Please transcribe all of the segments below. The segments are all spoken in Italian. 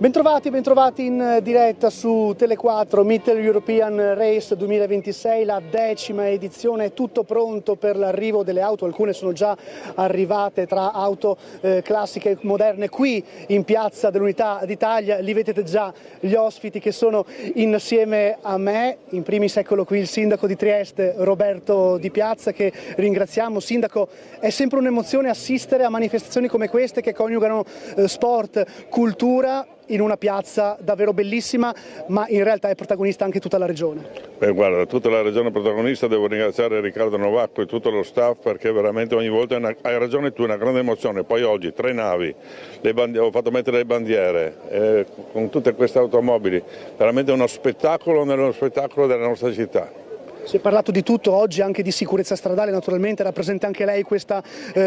Bentrovati in diretta su Tele4 Mittel European Race 2026, la 10ª edizione, è tutto pronto per l'arrivo delle auto, alcune sono già arrivate tra auto classiche e moderne qui in Piazza dell'Unità d'Italia. Li vedete già gli ospiti che sono insieme a me, in primis eccolo qui il sindaco di Trieste Roberto Di Piazza, che ringraziamo. Sindaco, è sempre un'emozione assistere a manifestazioni come queste che coniugano sport, cultura in una piazza davvero bellissima, ma in realtà è protagonista anche tutta la regione. Guarda, tutta la regione è protagonista, devo ringraziare Riccardo Novacco e tutto lo staff, perché veramente ogni volta hai ragione tu, è una grande emozione. Poi oggi 3 navi, ho fatto mettere le bandiere con tutte queste automobili, veramente uno spettacolo nello spettacolo della nostra città. Si è parlato di tutto oggi, anche di sicurezza stradale, naturalmente era presente anche lei questa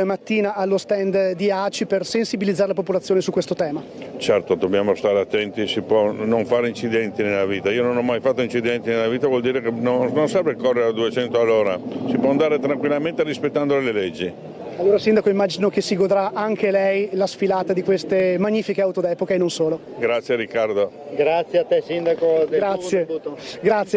mattina allo stand di ACI per sensibilizzare la popolazione su questo tema. Certo, dobbiamo stare attenti, si può non fare incidenti nella vita. Io non ho mai fatto incidenti nella vita, vuol dire che non serve correre a 200 all'ora, si può andare tranquillamente rispettando le leggi. Allora Sindaco, immagino che si godrà anche lei la sfilata di queste magnifiche auto d'epoca e non solo. Grazie Riccardo. Grazie a te Sindaco. Grazie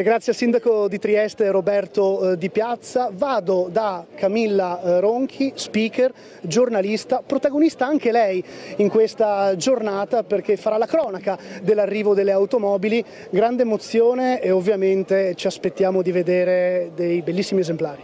al Sindaco di Trieste Roberto Di Piazza. Vado da Camilla Ronchi, speaker, giornalista, protagonista anche lei in questa giornata perché farà la cronaca dell'arrivo delle automobili. Grande emozione e ovviamente ci aspettiamo di vedere dei bellissimi esemplari.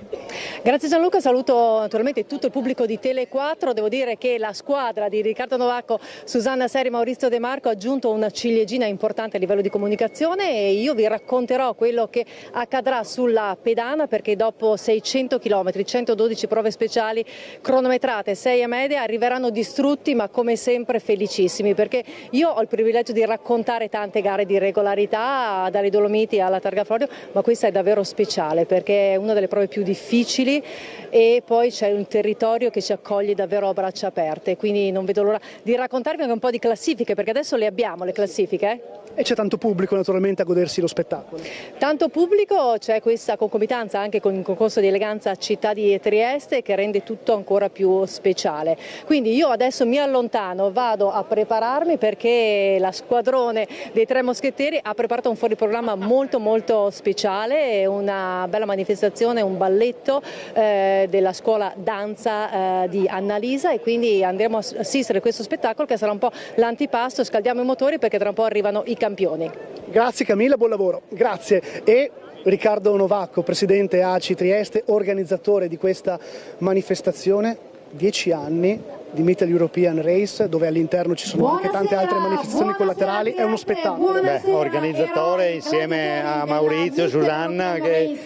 Grazie Gianluca, saluto naturalmente tutto il pubblico di Tele4. Devo dire che la squadra di Riccardo Novacco, Susanna Seri, Maurizio De Marco ha aggiunto una ciliegina importante a livello di comunicazione e io vi racconterò quello che accadrà sulla pedana, perché dopo 600 km, 112 prove speciali cronometrate, 6 a media, arriveranno distrutti ma come sempre felicissimi, perché io ho il privilegio di raccontare tante gare di regolarità, dalle Dolomiti alla Targa Florio, ma questa è davvero speciale perché è una delle prove più difficili e poi c'è un territorio che ci accoglie davvero a braccia aperte, quindi non vedo l'ora di raccontarvi anche un po' di classifiche, perché adesso le abbiamo le classifiche. E c'è tanto pubblico naturalmente a godersi lo spettacolo. Tanto pubblico, c'è questa concomitanza anche con il concorso di eleganza Città di Trieste che rende tutto ancora più speciale. Quindi io adesso mi allontano, vado a prepararmi perché la squadrone dei 3 moschettieri ha preparato un fuoriprogramma molto speciale, una bella manifestazione, un balletto della scuola danza di Annalisa, e quindi andremo a assistere a questo spettacolo che sarà un po' l'antipasto. Scaldiamo i motori perché tra un po' arrivano i campioni. Grazie Camilla, buon lavoro. Grazie. E Riccardo Novacco, presidente ACI Trieste, organizzatore di questa manifestazione, 10 anni di Mittel European Race, dove all'interno ci sono anche tante altre manifestazioni collaterali, è uno spettacolo. Organizzatore insieme a Maurizio e Susanna che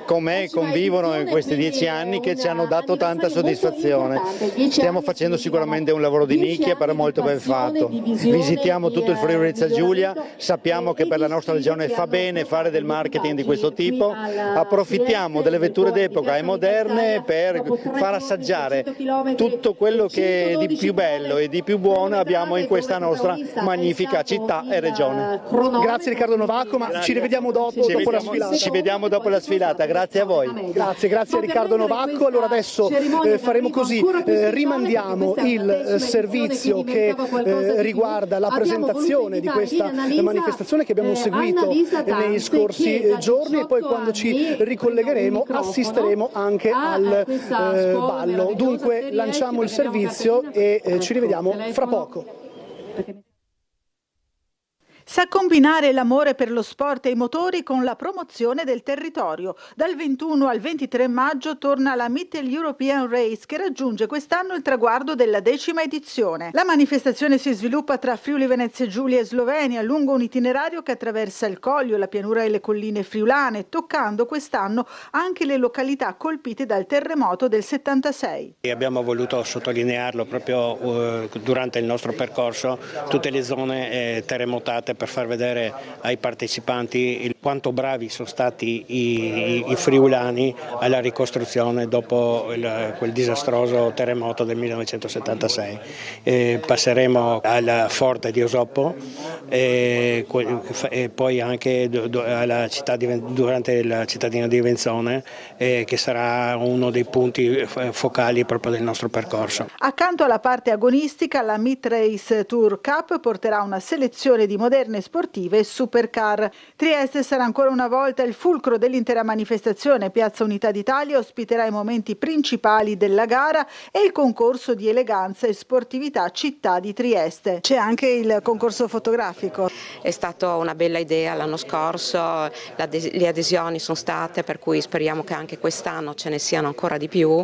con me convivono in questi 10 anni, che ci hanno dato tanta soddisfazione. Stiamo facendo sicuramente un lavoro di nicchia, però molto ben fatto. Visitiamo tutto il Friuli Venezia Giulia, sappiamo che per la nostra regione fa bene fare del marketing di questo tipo, approfittiamo delle vetture d'epoca e moderne per far assaggiare tutto quello che di più bello e di più buono abbiamo in questa nostra magnifica città e regione. Grazie Riccardo Novacco, ma ci rivediamo dopo la sfilata. Ci vediamo dopo la sfilata, grazie a voi. Grazie a Riccardo Novacco. Allora adesso faremo così, rimandiamo il servizio che riguarda la presentazione di questa manifestazione che abbiamo seguito nei scorsi giorni, e poi quando ci ricollegheremo assisteremo anche al ballo. Dunque lanciamo il servizio e ci rivediamo fra poco. Sa combinare l'amore per lo sport e i motori con la promozione del territorio. Dal 21 al 23 maggio torna la Mittel European Race, che raggiunge quest'anno il traguardo della 10ª edizione. La manifestazione si sviluppa tra Friuli Venezia Giulia e Slovenia lungo un itinerario che attraversa il Collio, la pianura e le colline friulane, toccando quest'anno anche le località colpite dal terremoto del 76. Abbiamo voluto sottolinearlo proprio durante il nostro percorso, tutte le zone terremotate importante per far vedere ai partecipanti quanto bravi sono stati i friulani alla ricostruzione dopo quel disastroso terremoto del 1976. Passeremo al forte di Osopo e poi anche durante la cittadina di Venzone, che sarà uno dei punti focali proprio del nostro percorso. Accanto alla parte agonistica, la Meet Race Tour Cup porterà una selezione di moderne sportive e supercar. Trieste sarà ancora una volta il fulcro dell'intera manifestazione. Piazza Unità d'Italia ospiterà i momenti principali della gara e il concorso di eleganza e sportività Città di Trieste. C'è anche il concorso fotografico. È stata una bella idea l'anno scorso, le adesioni sono state, per cui speriamo che anche quest'anno ce ne siano ancora di più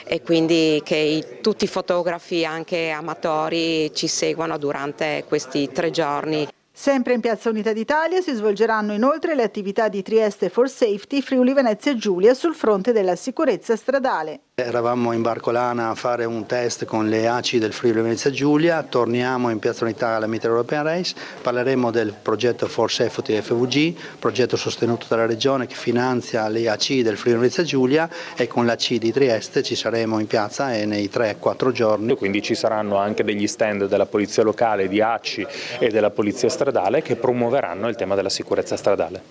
e quindi che tutti i fotografi, anche amatori, ci seguano durante questi 3 giorni. Sempre in Piazza Unità d'Italia si svolgeranno inoltre le attività di Trieste for Safety Friuli Venezia Giulia sul fronte della sicurezza stradale. Eravamo in Barcolana a fare un test con le ACI del Friuli Venezia Giulia, torniamo in Piazza Unità alla Meet European Race, parleremo del progetto For Safety FVG, progetto sostenuto dalla Regione che finanzia le ACI del Friuli Venezia Giulia, e con l'ACI di Trieste ci saremo in piazza e nei 3-4 giorni. Quindi ci saranno anche degli stand della Polizia Locale, di ACI e della Polizia Stradale che promuoveranno il tema della sicurezza stradale.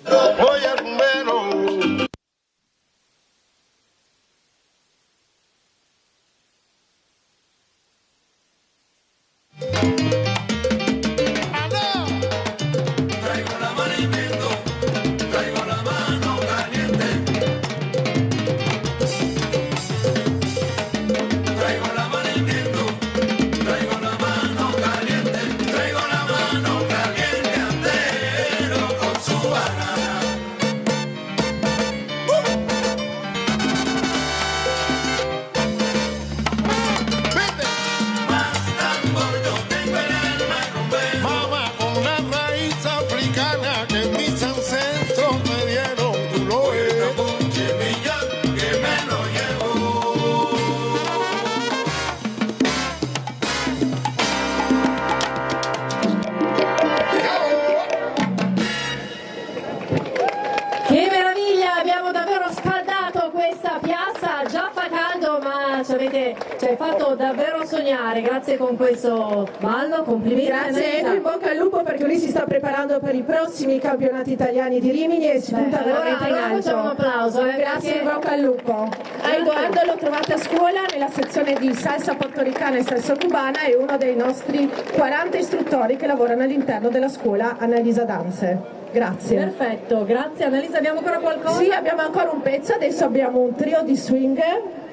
Ci hai fatto davvero sognare, grazie con questo ballo, complimenti. Grazie Edo, in bocca al lupo perché lui si sta preparando per i prossimi campionati italiani di Rimini e si punta veramente in alto. Facciamo un applauso. Grazie, in bocca al lupo. Edoardo lo trovate a scuola nella sezione di salsa portoricana e salsa cubana, è uno dei nostri 40 istruttori che lavorano all'interno della scuola Annalisa Danze. Grazie. Perfetto, grazie Annalisa. Abbiamo ancora qualcosa? Sì, abbiamo ancora un pezzo, adesso abbiamo un trio di swing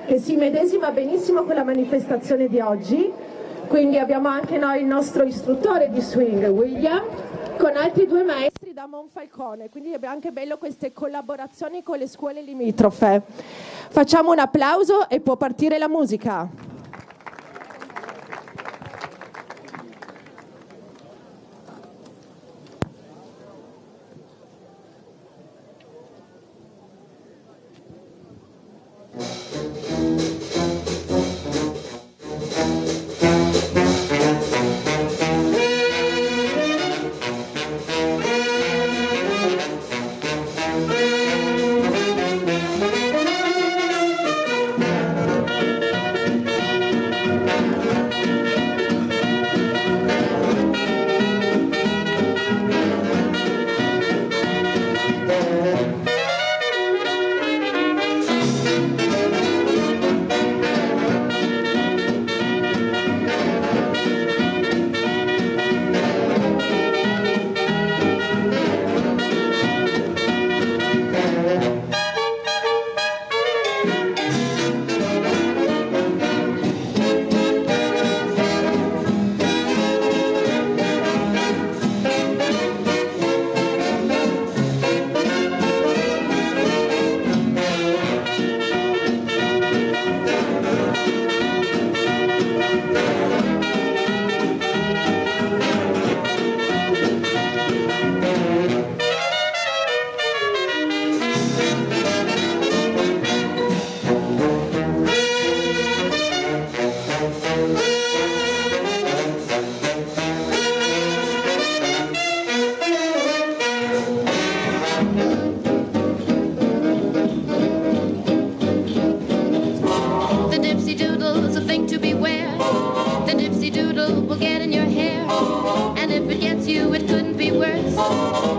che si medesima benissimo con la manifestazione di oggi, quindi abbiamo anche noi il nostro istruttore di swing, William, con altri 2 maestri da Monfalcone, quindi è anche bello queste collaborazioni con le scuole limitrofe. Facciamo un applauso e può partire la musica.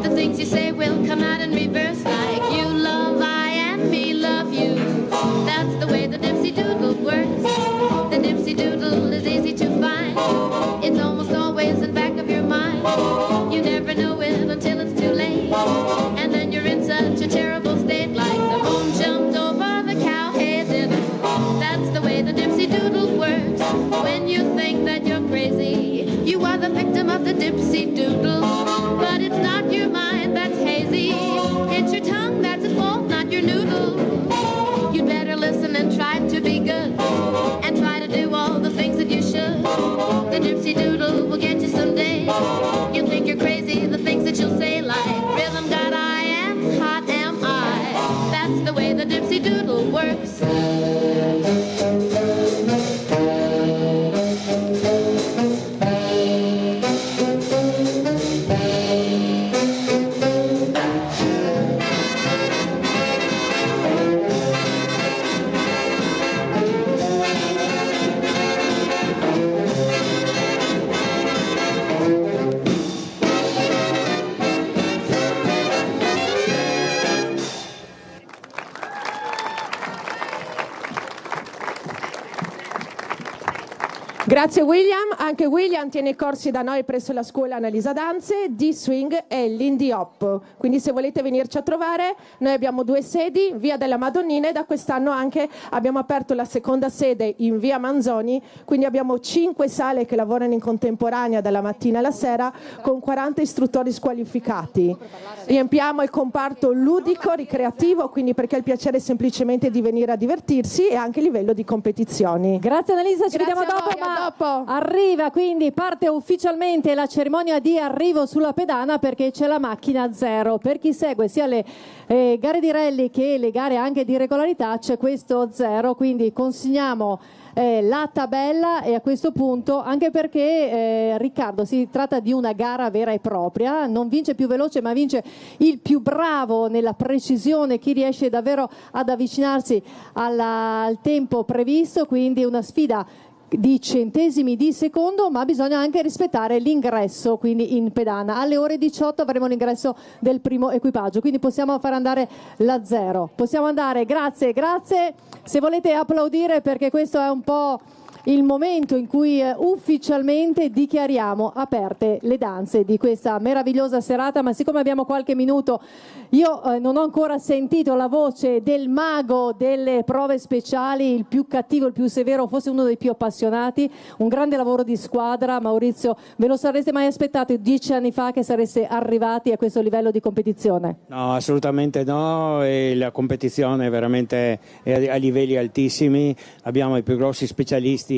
The things you say will come out in reverse, like you love I and me love you. That's the way the Dipsy Doodle works. The Dipsy Doodle is easy to find. It's almost always in back of your mind. You never know it until it's too late, and then you're in such a terrible state, like the moon jumped over the cow hay dinner. That's the way the Dipsy Doodle works. When you think that you're crazy, you are the victim of the Dipsy Doodle. But it's not your mind that's hazy, it's your tongue that's at fault, not your noodle. You'd better listen and try to be good, and try to do all the things that you should. The Dipsy Doodle will get you someday. You'll think you're crazy, the things that you'll say, like rhythm got I and hot am I. That's the way the Dipsy Doodle works. Grazie William, anche William tiene corsi da noi presso la scuola Annalisa Danze di swing e Lindy Hop, quindi se volete venirci a trovare noi abbiamo 2 sedi, via della Madonnina, e da quest'anno anche abbiamo aperto la seconda sede in via Manzoni, quindi abbiamo 5 sale che lavorano in contemporanea dalla mattina alla sera con 40 istruttori squalificati. Riempiamo il comparto ludico, ricreativo, quindi perché ha il piacere semplicemente di venire a divertirsi, e anche a livello di competizioni. Grazie Annalisa, ci Grazie vediamo a voi, dopo, ma dopo. arriva, quindi parte ufficialmente la cerimonia di arrivo sulla pedana, perché c'è la macchina zero. Per chi segue sia le gare di rally che le gare anche di regolarità c'è questo zero, quindi consegniamo la tabella, e a questo punto, anche perché Riccardo, si tratta di una gara vera e propria, non vince più veloce ma vince il più bravo nella precisione, chi riesce davvero ad avvicinarsi al tempo previsto, quindi una sfida di centesimi di secondo, ma bisogna anche rispettare l'ingresso, quindi in pedana. Alle ore 18 avremo l'ingresso del primo equipaggio, quindi possiamo far andare la zero. Possiamo andare, grazie, grazie. Se volete applaudire, perché questo è un po' il momento in cui ufficialmente dichiariamo aperte le danze di questa meravigliosa serata, ma siccome abbiamo qualche minuto, io non ho ancora sentito la voce del mago delle prove speciali, il più cattivo, il più severo, forse uno dei più appassionati, un grande lavoro di squadra. Maurizio, ve lo sareste mai aspettato 10 anni fa che sareste arrivati a questo livello di competizione? No, assolutamente no, e la competizione veramente è a livelli altissimi, abbiamo i più grossi specialisti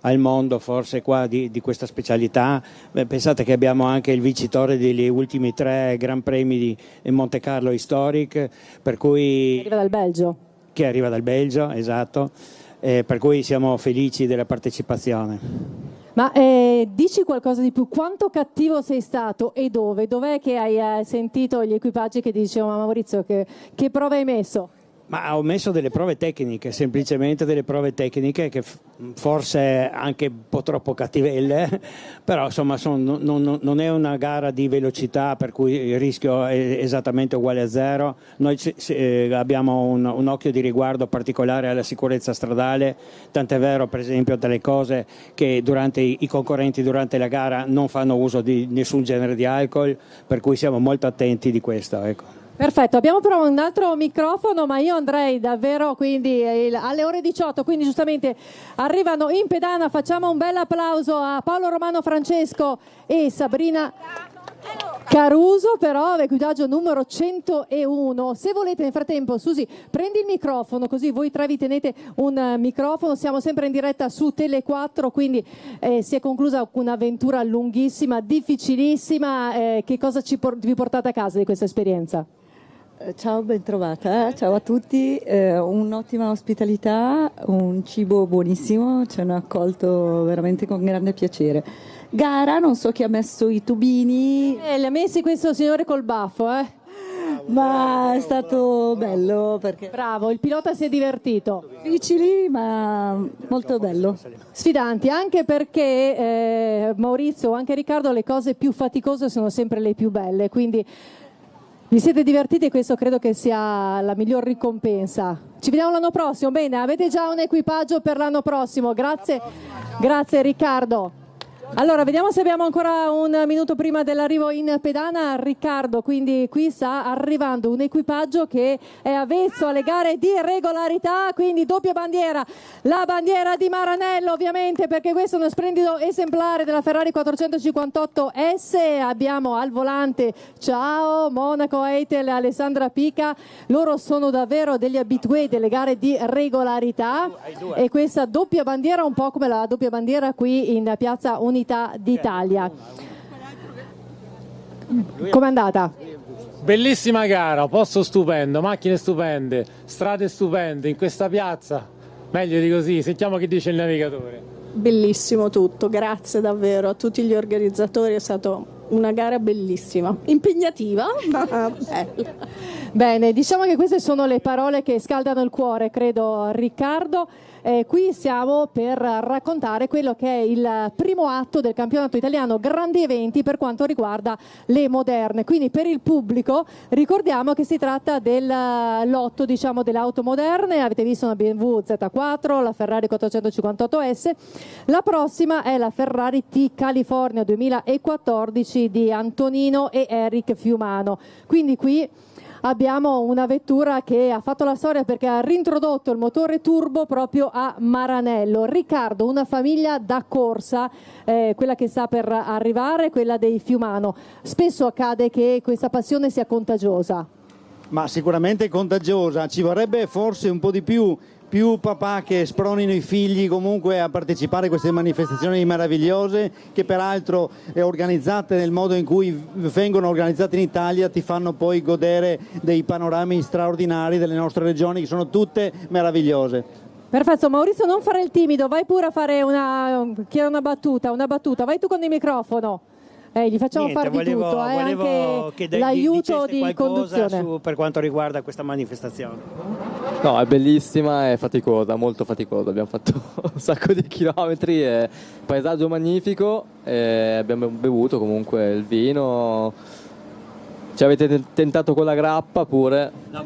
al mondo forse qua di questa specialità. Pensate che abbiamo anche il vincitore degli ultimi 3 Gran Premi di Monte Carlo Historic, per cui Arriva dal Belgio. Che arriva dal Belgio, esatto, per cui siamo felici della partecipazione. Ma dici qualcosa di più, quanto cattivo sei stato e dove? Dov'è che hai sentito gli equipaggi che dicevano: Maurizio, che prove hai messo? Ma ho messo delle prove tecniche, semplicemente delle prove tecniche che forse anche un po' troppo cattivelle, però insomma non è una gara di velocità per cui il rischio è esattamente uguale a zero. Noi abbiamo un occhio di riguardo particolare alla sicurezza stradale, tant'è vero per esempio delle cose che durante i concorrenti durante la gara non fanno uso di nessun genere di alcol, per cui siamo molto attenti di questo, ecco. Perfetto, abbiamo però un altro microfono, ma io andrei davvero quindi alle ore 18, quindi giustamente arrivano in pedana. Facciamo un bel applauso a Paolo Romano Francesco e Sabrina Caruso, però equipaggio numero 101. Se volete nel frattempo, Susi, prendi il microfono, così voi tre vi tenete un microfono. Siamo sempre in diretta su Tele4, quindi si è conclusa un'avventura lunghissima, difficilissima. Che cosa vi portate a casa di questa esperienza? Ciao, ben trovata, ciao a tutti, un'ottima ospitalità, un cibo buonissimo, ci hanno accolto veramente con grande piacere. Gara, non so chi ha messo i tubini. Li ha messi questo signore col baffo, Ma è stato bello perché Bravo, il pilota si è divertito. difficili ma molto bello. Sfidanti, anche perché Maurizio o anche Riccardo, le cose più faticose sono sempre le più belle, quindi vi siete divertiti e questo credo che sia la miglior ricompensa. Ci vediamo l'anno prossimo, bene, avete già un equipaggio per l'anno prossimo, grazie Riccardo. Allora, vediamo se abbiamo ancora un minuto prima dell'arrivo in pedana. Riccardo, quindi qui sta arrivando un equipaggio che è avvezzo alle gare di regolarità, quindi doppia bandiera, la bandiera di Maranello ovviamente, perché questo è uno splendido esemplare della Ferrari 458S. Abbiamo al volante ciao Monaco Eitel e Alessandra Pica, loro sono davvero degli abitué delle gare di regolarità, e questa doppia bandiera un po' come la doppia bandiera qui in piazza Unità d'Italia. Com'è andata? Bellissima gara, posto stupendo, macchine stupende, strade stupende in questa piazza, meglio di così. Sentiamo che dice il navigatore. Bellissimo tutto, grazie davvero a tutti gli organizzatori, è stata una gara bellissima, impegnativa ma bella. Bene, diciamo che queste sono le parole che scaldano il cuore, credo, Riccardo. Qui siamo per raccontare quello che è il primo atto del campionato italiano grandi eventi per quanto riguarda le moderne. Quindi per il pubblico ricordiamo che si tratta del lotto, diciamo, delle auto moderne. Avete visto una BMW Z4, la Ferrari 458S. La prossima è la Ferrari T California 2014 di Antonino e Eric Fiumano. Quindi qui abbiamo una vettura che ha fatto la storia perché ha reintrodotto il motore turbo proprio a Maranello. Riccardo, una famiglia da corsa, quella che sta per arrivare, quella dei Fiumano. Spesso accade che questa passione sia contagiosa. Ma sicuramente contagiosa, ci vorrebbe forse un po' di più papà che spronino i figli comunque a partecipare a queste manifestazioni meravigliose, che peraltro organizzate nel modo in cui vengono organizzate in Italia ti fanno poi godere dei panorami straordinari delle nostre regioni, che sono tutte meravigliose. Perfetto, Maurizio, non fare il timido, vai pure a fare una battuta, vai tu con il microfono. Gli facciamo fare di tutto, anche l'aiuto di conduzione. Per quanto riguarda questa manifestazione. No, è bellissima, è faticosa, molto faticosa, abbiamo fatto un sacco di chilometri, è un paesaggio magnifico, abbiamo bevuto comunque il vino. Ci avete tentato con la grappa pure? No,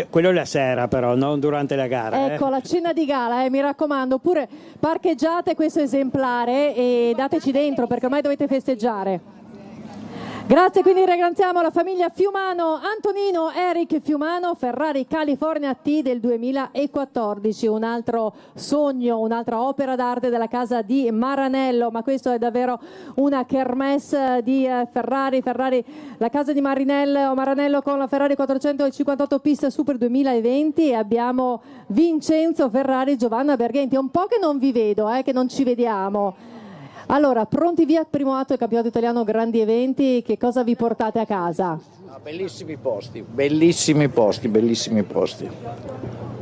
quello la sera però, non durante la gara. Ecco, la cena di gala, mi raccomando, pure parcheggiate questo esemplare e dateci dentro perché ormai dovete festeggiare. Grazie, quindi ringraziamo la famiglia Fiumano, Antonino, Eric Fiumano, Ferrari California T del 2014, un altro sogno, un'altra opera d'arte della casa di Maranello, ma questo è davvero una kermesse di Ferrari, la casa di Maranello con la Ferrari 458 pista Super 2020, e abbiamo Vincenzo Ferrari, Giovanna Berghenti, è un po' che non vi vedo, che non ci vediamo. Allora, pronti via, primo atto del campionato italiano grandi eventi, che cosa vi portate a casa? Bellissimi posti.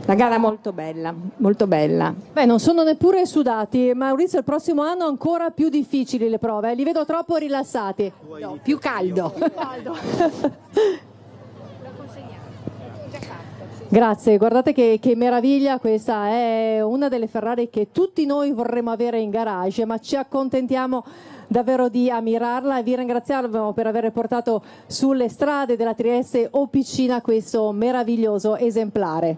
La gara molto bella, molto bella. Beh, non sono neppure sudati. Maurizio, il prossimo anno ancora più difficili le prove, li vedo troppo rilassati. No, più caldo. Grazie, guardate che meraviglia, questa è una delle Ferrari che tutti noi vorremmo avere in garage, ma ci accontentiamo davvero di ammirarla e vi ringraziamo per aver portato sulle strade della Trieste Opicina questo meraviglioso esemplare.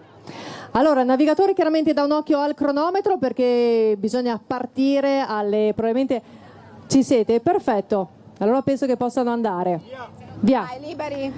Allora, navigatore chiaramente dà un occhio al cronometro perché bisogna partire probabilmente ci siete? Perfetto, allora penso che possano andare. Via. Vai, liberi.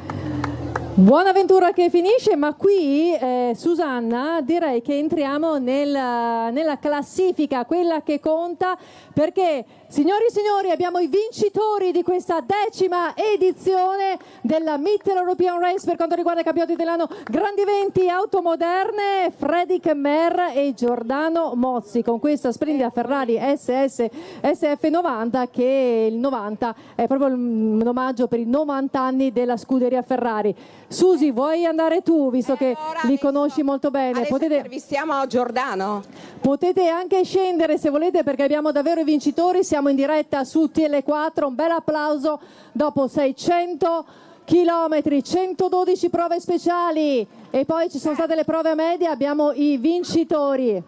Buona avventura che finisce, ma qui Susanna direi che entriamo nella classifica, quella che conta, perché signori e signori abbiamo i vincitori di questa 10ª edizione della Mittel European Race per quanto riguarda il campionato italiano grandi eventi auto moderne, Fredrik Mer e Giordano Mozzi con questa splendida Ferrari SS SF90, che il 90 è proprio un omaggio per i 90 anni della scuderia Ferrari. Susi, vuoi andare tu, visto che li conosci molto bene? Adesso intervistiamo Giordano. Potete anche scendere se volete perché abbiamo davvero i vincitori, siamo in diretta su Tele4, un bel applauso dopo 600 chilometri, 112 prove speciali e poi ci sono state le prove medie, abbiamo i vincitori.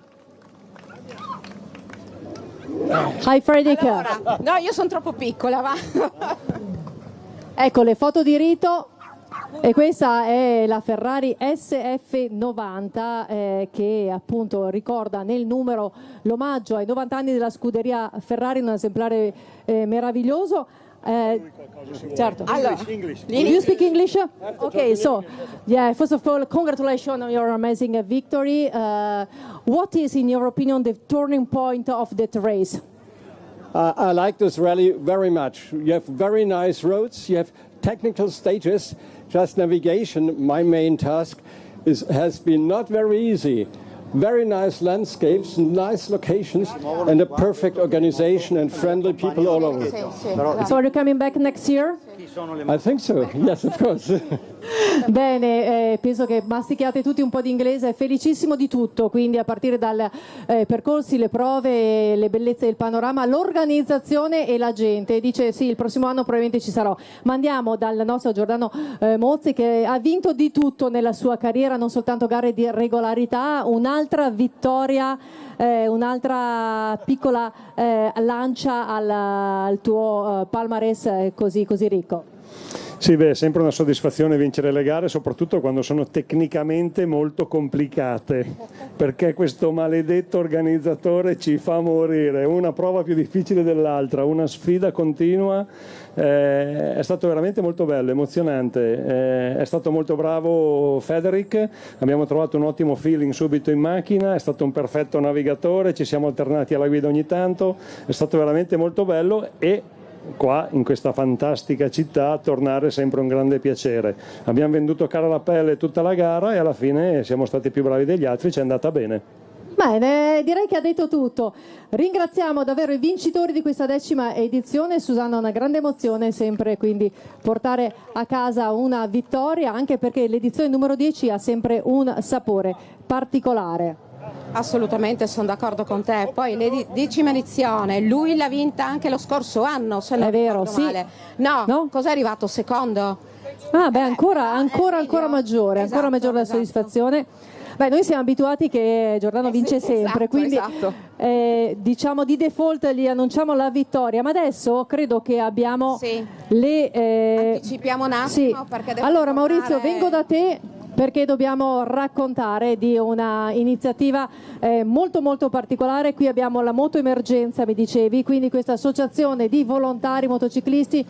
Hi Frederick. Allora, no, io sono troppo piccola, va. Ecco le foto di rito. E questa è la Ferrari SF90 che appunto ricorda nel numero l'omaggio ai 90 anni della scuderia Ferrari, un esemplare meraviglioso. Certo. Allora, you speak English? Okay, so yeah, first of all, congratulations on your amazing victory. What is, in your opinion, the turning point of that race? I like this rally very much. You have very nice roads, you have technical stages. Just navigation, my main task, has been not very easy. Very nice landscapes, nice locations, and a perfect organization and friendly people all over. So are you coming back next year? I think so, yes, of course. Bene, penso che mastichiate tutti un po' di inglese, felicissimo di tutto, quindi a partire dai percorsi, le prove, le bellezze del panorama, l'organizzazione e la gente. Dice sì, il prossimo anno probabilmente ci sarò. Ma andiamo dal nostro Giordano Mozzi, che ha vinto di tutto nella sua carriera, non soltanto gare di regolarità, un'altra vittoria, un'altra piccola lancia al tuo palmarès così ricco. Sì, beh, è sempre una soddisfazione vincere le gare, soprattutto quando sono tecnicamente molto complicate, perché questo maledetto organizzatore ci fa morire, una prova più difficile dell'altra, una sfida continua. È stato veramente molto bello, emozionante, è stato molto bravo Federic, abbiamo trovato un ottimo feeling subito in macchina, è stato un perfetto navigatore, ci siamo alternati alla guida ogni tanto, è stato veramente molto bello e qua in questa fantastica città tornare è sempre un grande piacere. Abbiamo venduto cara la pelle tutta la gara e alla fine siamo stati più bravi degli altri, ci è andata bene. Bene, direi che ha detto tutto. Ringraziamo davvero i vincitori di questa 10ª edizione. Susanna, una grande emozione sempre quindi portare a casa una vittoria, anche perché l'edizione numero 10 ha sempre un sapore particolare. Assolutamente, sono d'accordo con te. Poi l'edicima edizione, lui l'ha vinta anche lo scorso anno, se non ricordo male. No? Cos'è arrivato? Secondo? Ah, beh, ancora maggiore, ancora maggiore la soddisfazione. Beh, noi siamo abituati che Giordano vince sempre, quindi diciamo di default gli annunciamo la vittoria, ma adesso credo che abbiamo anticipiamo un attimo, perché devo allora Maurizio, vengo da te perché dobbiamo raccontare di una iniziativa molto molto particolare. Qui abbiamo la Moto Emergenza, mi dicevi, quindi questa associazione di volontari motociclisti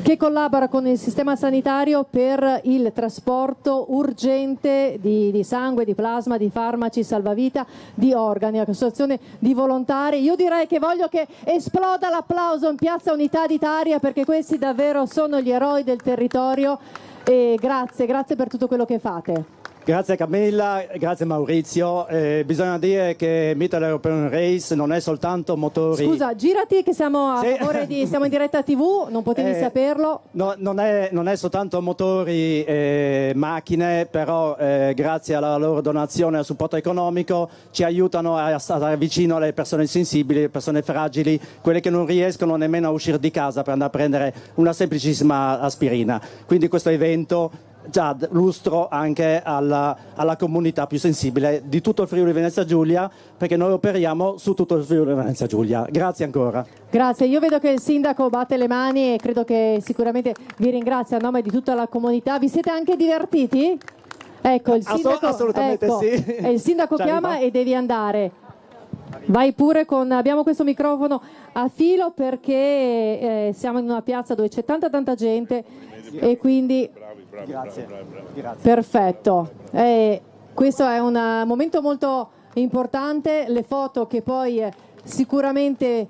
che collabora con il sistema sanitario per il trasporto urgente di sangue, di plasma, di farmaci, salvavita, di organi. Associazione di volontari. Io direi che voglio che esploda l'applauso in Piazza Unità d'Italia, perché questi davvero sono gli eroi del territorio. E grazie per tutto quello che fate. Grazie Camilla, grazie Maurizio. Bisogna dire che Mittel European Race non è soltanto motori. Scusa, girati che siamo a favore siamo in diretta TV, non potevi saperlo. No, non è soltanto motori e macchine, però grazie alla loro donazione e al supporto economico ci aiutano a stare vicino alle persone sensibili, alle persone fragili, quelle che non riescono nemmeno a uscire di casa per andare a prendere una semplicissima aspirina. Quindi questo evento già lustro anche alla comunità più sensibile di tutto il Friuli Venezia Giulia, perché noi operiamo su tutto il Friuli Venezia Giulia. Grazie ancora. Grazie, io vedo che il sindaco batte le mani e credo che sicuramente vi ringrazia a nome di tutta la comunità. Vi siete anche divertiti? Ecco, il sindaco, assolutamente sì. E il sindaco chiama e devi andare. Vai pure abbiamo questo microfono a filo perché siamo in una piazza dove c'è tanta gente e quindi Grazie. Perfetto. Questo è un momento molto importante, le foto che poi sicuramente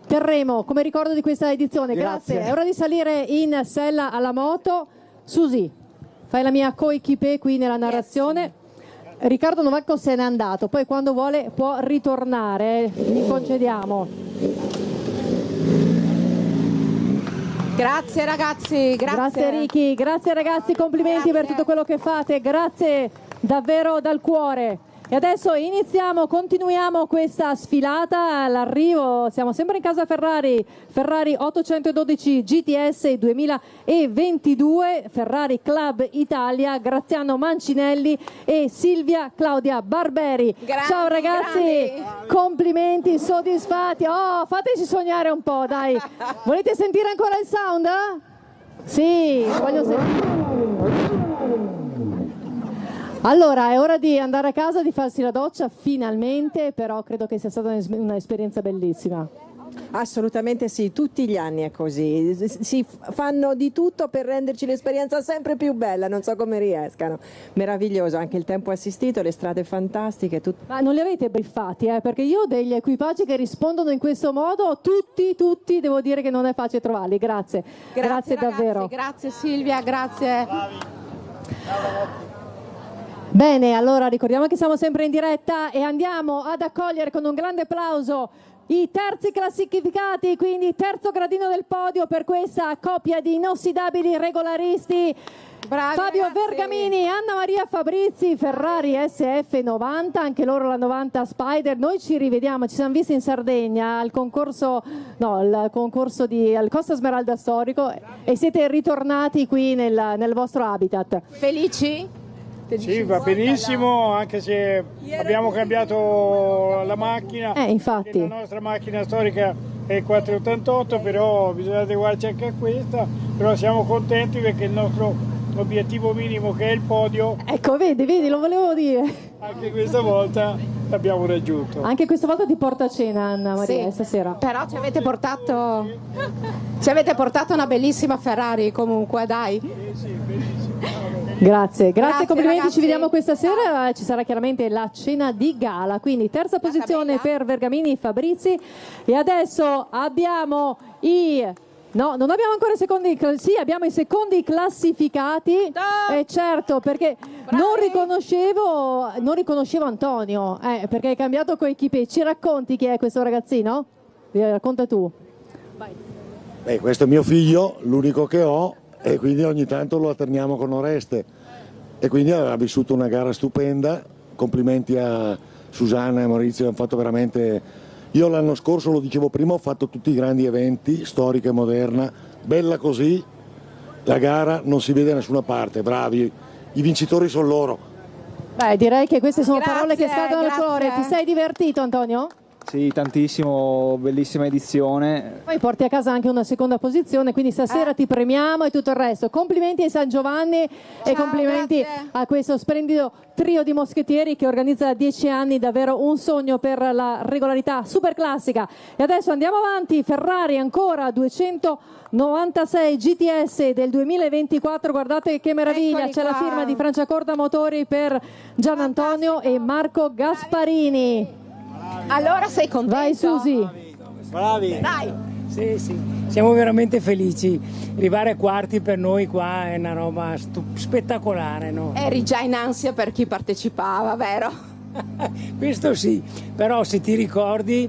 terremo come ricordo di questa edizione. Grazie. È ora di salire in sella alla moto. Susi, fai la mia coequipe qui nella narrazione. Riccardo Novacco se n'è andato, poi quando vuole può ritornare, gli concediamo. Grazie ragazzi, grazie Ricky, grazie ragazzi, complimenti per tutto quello che fate, grazie davvero dal cuore. E adesso continuiamo questa sfilata. All'arrivo siamo sempre in casa Ferrari 812 GTS 2022, Ferrari Club Italia, Graziano Mancinelli e Silvia Claudia Barberi. Ciao ragazzi, complimenti, soddisfatti. Oh, fateci sognare un po', dai. Volete sentire ancora il sound? Sì, voglio sentire. Allora, è ora di andare a casa, di farsi la doccia finalmente, però credo che sia stata un'esperienza bellissima. Assolutamente sì, tutti gli anni è così, si fanno di tutto per renderci l'esperienza sempre più bella, non so come riescano. Meraviglioso, anche il tempo assistito, le strade fantastiche. Ma non li avete briefati, perché io ho degli equipaggi che rispondono in questo modo, tutti, devo dire che non è facile trovarli, grazie ragazzi, davvero. Grazie Silvia, grazie. Bene, allora ricordiamo che siamo sempre in diretta e andiamo ad accogliere con un grande applauso i terzi classificati, quindi terzo gradino del podio per questa coppia di inossidabili regolaristi. Bravi, Fabio ragazzi. Vergamini, Anna Maria Fabrizi, Ferrari SF90, anche loro la 90 Spider. Noi ci rivediamo, ci siamo visti in Sardegna al concorso al Costa Smeralda Storico e siete ritornati qui nel vostro habitat. Felici? Sì, va benissimo, anche se abbiamo cambiato la macchina. Infatti. La nostra macchina storica è il 488, però bisogna adeguarci anche a questa. Però siamo contenti perché il nostro obiettivo minimo, che è il podio, ecco, vedi, lo volevo dire. Anche questa volta l'abbiamo raggiunto. Anche questa volta ti porto a cena, Anna Maria, stasera. Però ci avete portato una bellissima Ferrari comunque, dai. Grazie, complimenti, ragazzi. ci vediamo questa sera, ci sarà chiaramente la cena di gala, quindi terza posizione per Vergamini Fabrizi e adesso abbiamo non abbiamo ancora i secondi, sì, abbiamo i secondi classificati, certo, perché non riconoscevo Antonio, perché hai cambiato coequipier. Ci racconti chi è questo ragazzino? Racconta tu. Vai. Questo è mio figlio, l'unico che ho, e quindi ogni tanto lo alterniamo con Oreste e quindi ha vissuto una gara stupenda. Complimenti a Susanna e Maurizio, hanno fatto veramente. Io l'anno scorso, lo dicevo prima, ho fatto tutti i grandi eventi, storica e moderna, bella così, la gara non si vede da nessuna parte, bravi, i vincitori sono loro. Beh, direi che queste sono parole che scaldano il cuore. Ti sei divertito, Antonio? Sì, tantissimo, bellissima edizione. Poi porti a casa anche una seconda posizione, quindi stasera ti premiamo e tutto il resto. Complimenti ai San Giovanni e complimenti a questo splendido trio di moschettieri che organizza da 10 anni davvero un sogno per la regolarità super classica. E adesso andiamo avanti, Ferrari ancora 296 GTS del 2024, guardate che meraviglia, c'è la firma di Franciacorta Motori per Gian Antonio e Marco Gasparini. Allora sei contento? Vai Susi. Bravi. Dai. Sì, siamo veramente felici. Arrivare a quarti per noi qua è una roba spettacolare, no? Eri già in ansia per chi partecipava, vero? Questo sì, però se ti ricordi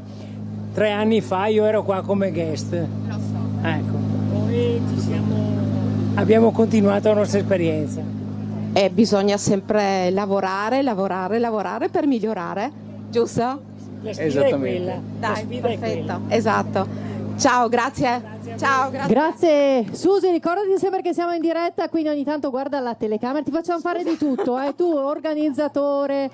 3 anni fa io ero qua come guest. Lo so. Ecco, poi abbiamo continuato la nostra esperienza. E bisogna sempre lavorare per migliorare, giusto? La sfida è quella. Dai, perfetto. Esatto. Ciao, grazie. Ciao, Grazie Susi, ricordati sempre che siamo in diretta, quindi ogni tanto guarda la telecamera, ti facciamo fare di tutto, tu organizzatore,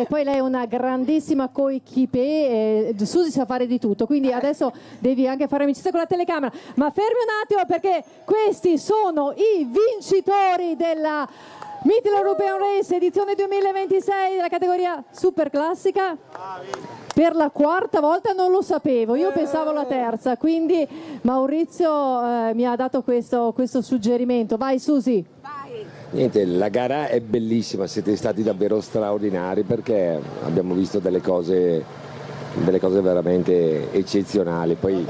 poi lei è una grandissima coequipier, Susi sa fare di tutto, quindi adesso devi anche fare amicizia con la telecamera, ma fermi un attimo perché questi sono i vincitori della Mittel European Race edizione 2026 della categoria super classica. Per la quarta volta non lo sapevo, io pensavo la terza, quindi Maurizio mi ha dato questo suggerimento. Vai Susi. Niente, la gara è bellissima, siete stati davvero straordinari perché abbiamo visto delle cose veramente eccezionali. Poi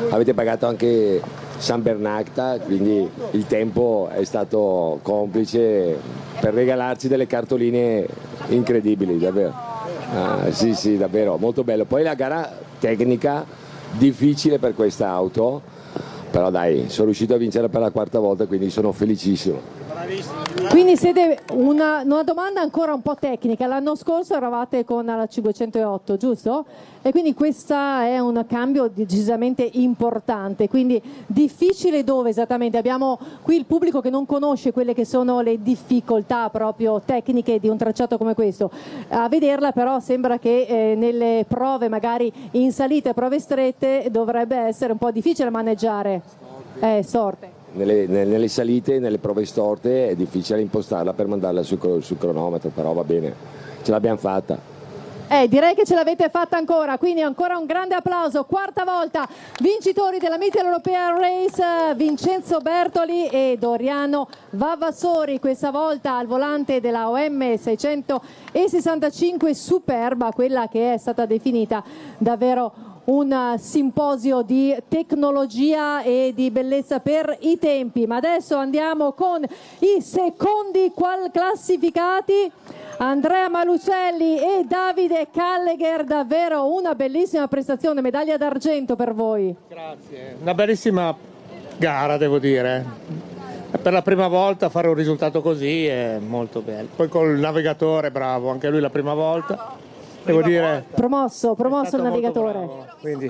avete pagato anche San Bernacta, quindi il tempo è stato complice per regalarci delle cartoline incredibili, davvero. Sì, davvero, molto bello. Poi la gara tecnica, difficile per questa auto, però dai, sono riuscito a vincere per la quarta volta, quindi sono felicissimo. Quindi siete una domanda ancora un po' tecnica. L'anno scorso eravate con la 508, giusto? E quindi questo è un cambio decisamente importante. Quindi difficile dove esattamente? Abbiamo qui il pubblico che non conosce quelle che sono le difficoltà proprio tecniche di un tracciato come questo. A vederla però sembra che nelle prove magari in salita, prove strette, dovrebbe essere un po' difficile maneggiare. Sorte. Nelle salite, nelle prove storte è difficile impostarla per mandarla sul cronometro, però va bene, ce l'abbiamo fatta. Direi che ce l'avete fatta ancora, quindi ancora un grande applauso. Quarta volta vincitori della Mittel European Race, Vincenzo Bertoli e Doriano Vavassori, questa volta al volante della OM 665 Superba, quella che è stata definita davvero un simposio di tecnologia e di bellezza per i tempi. Ma adesso andiamo con i secondi classificati, Andrea Malucelli e Davide Callegher. Davvero una bellissima prestazione, medaglia d'argento per voi. Grazie, una bellissima gara devo dire. Per la prima volta fare un risultato così è molto bello. Poi col navigatore bravo, anche lui la prima volta. Devo dire, promosso il navigatore. Quindi.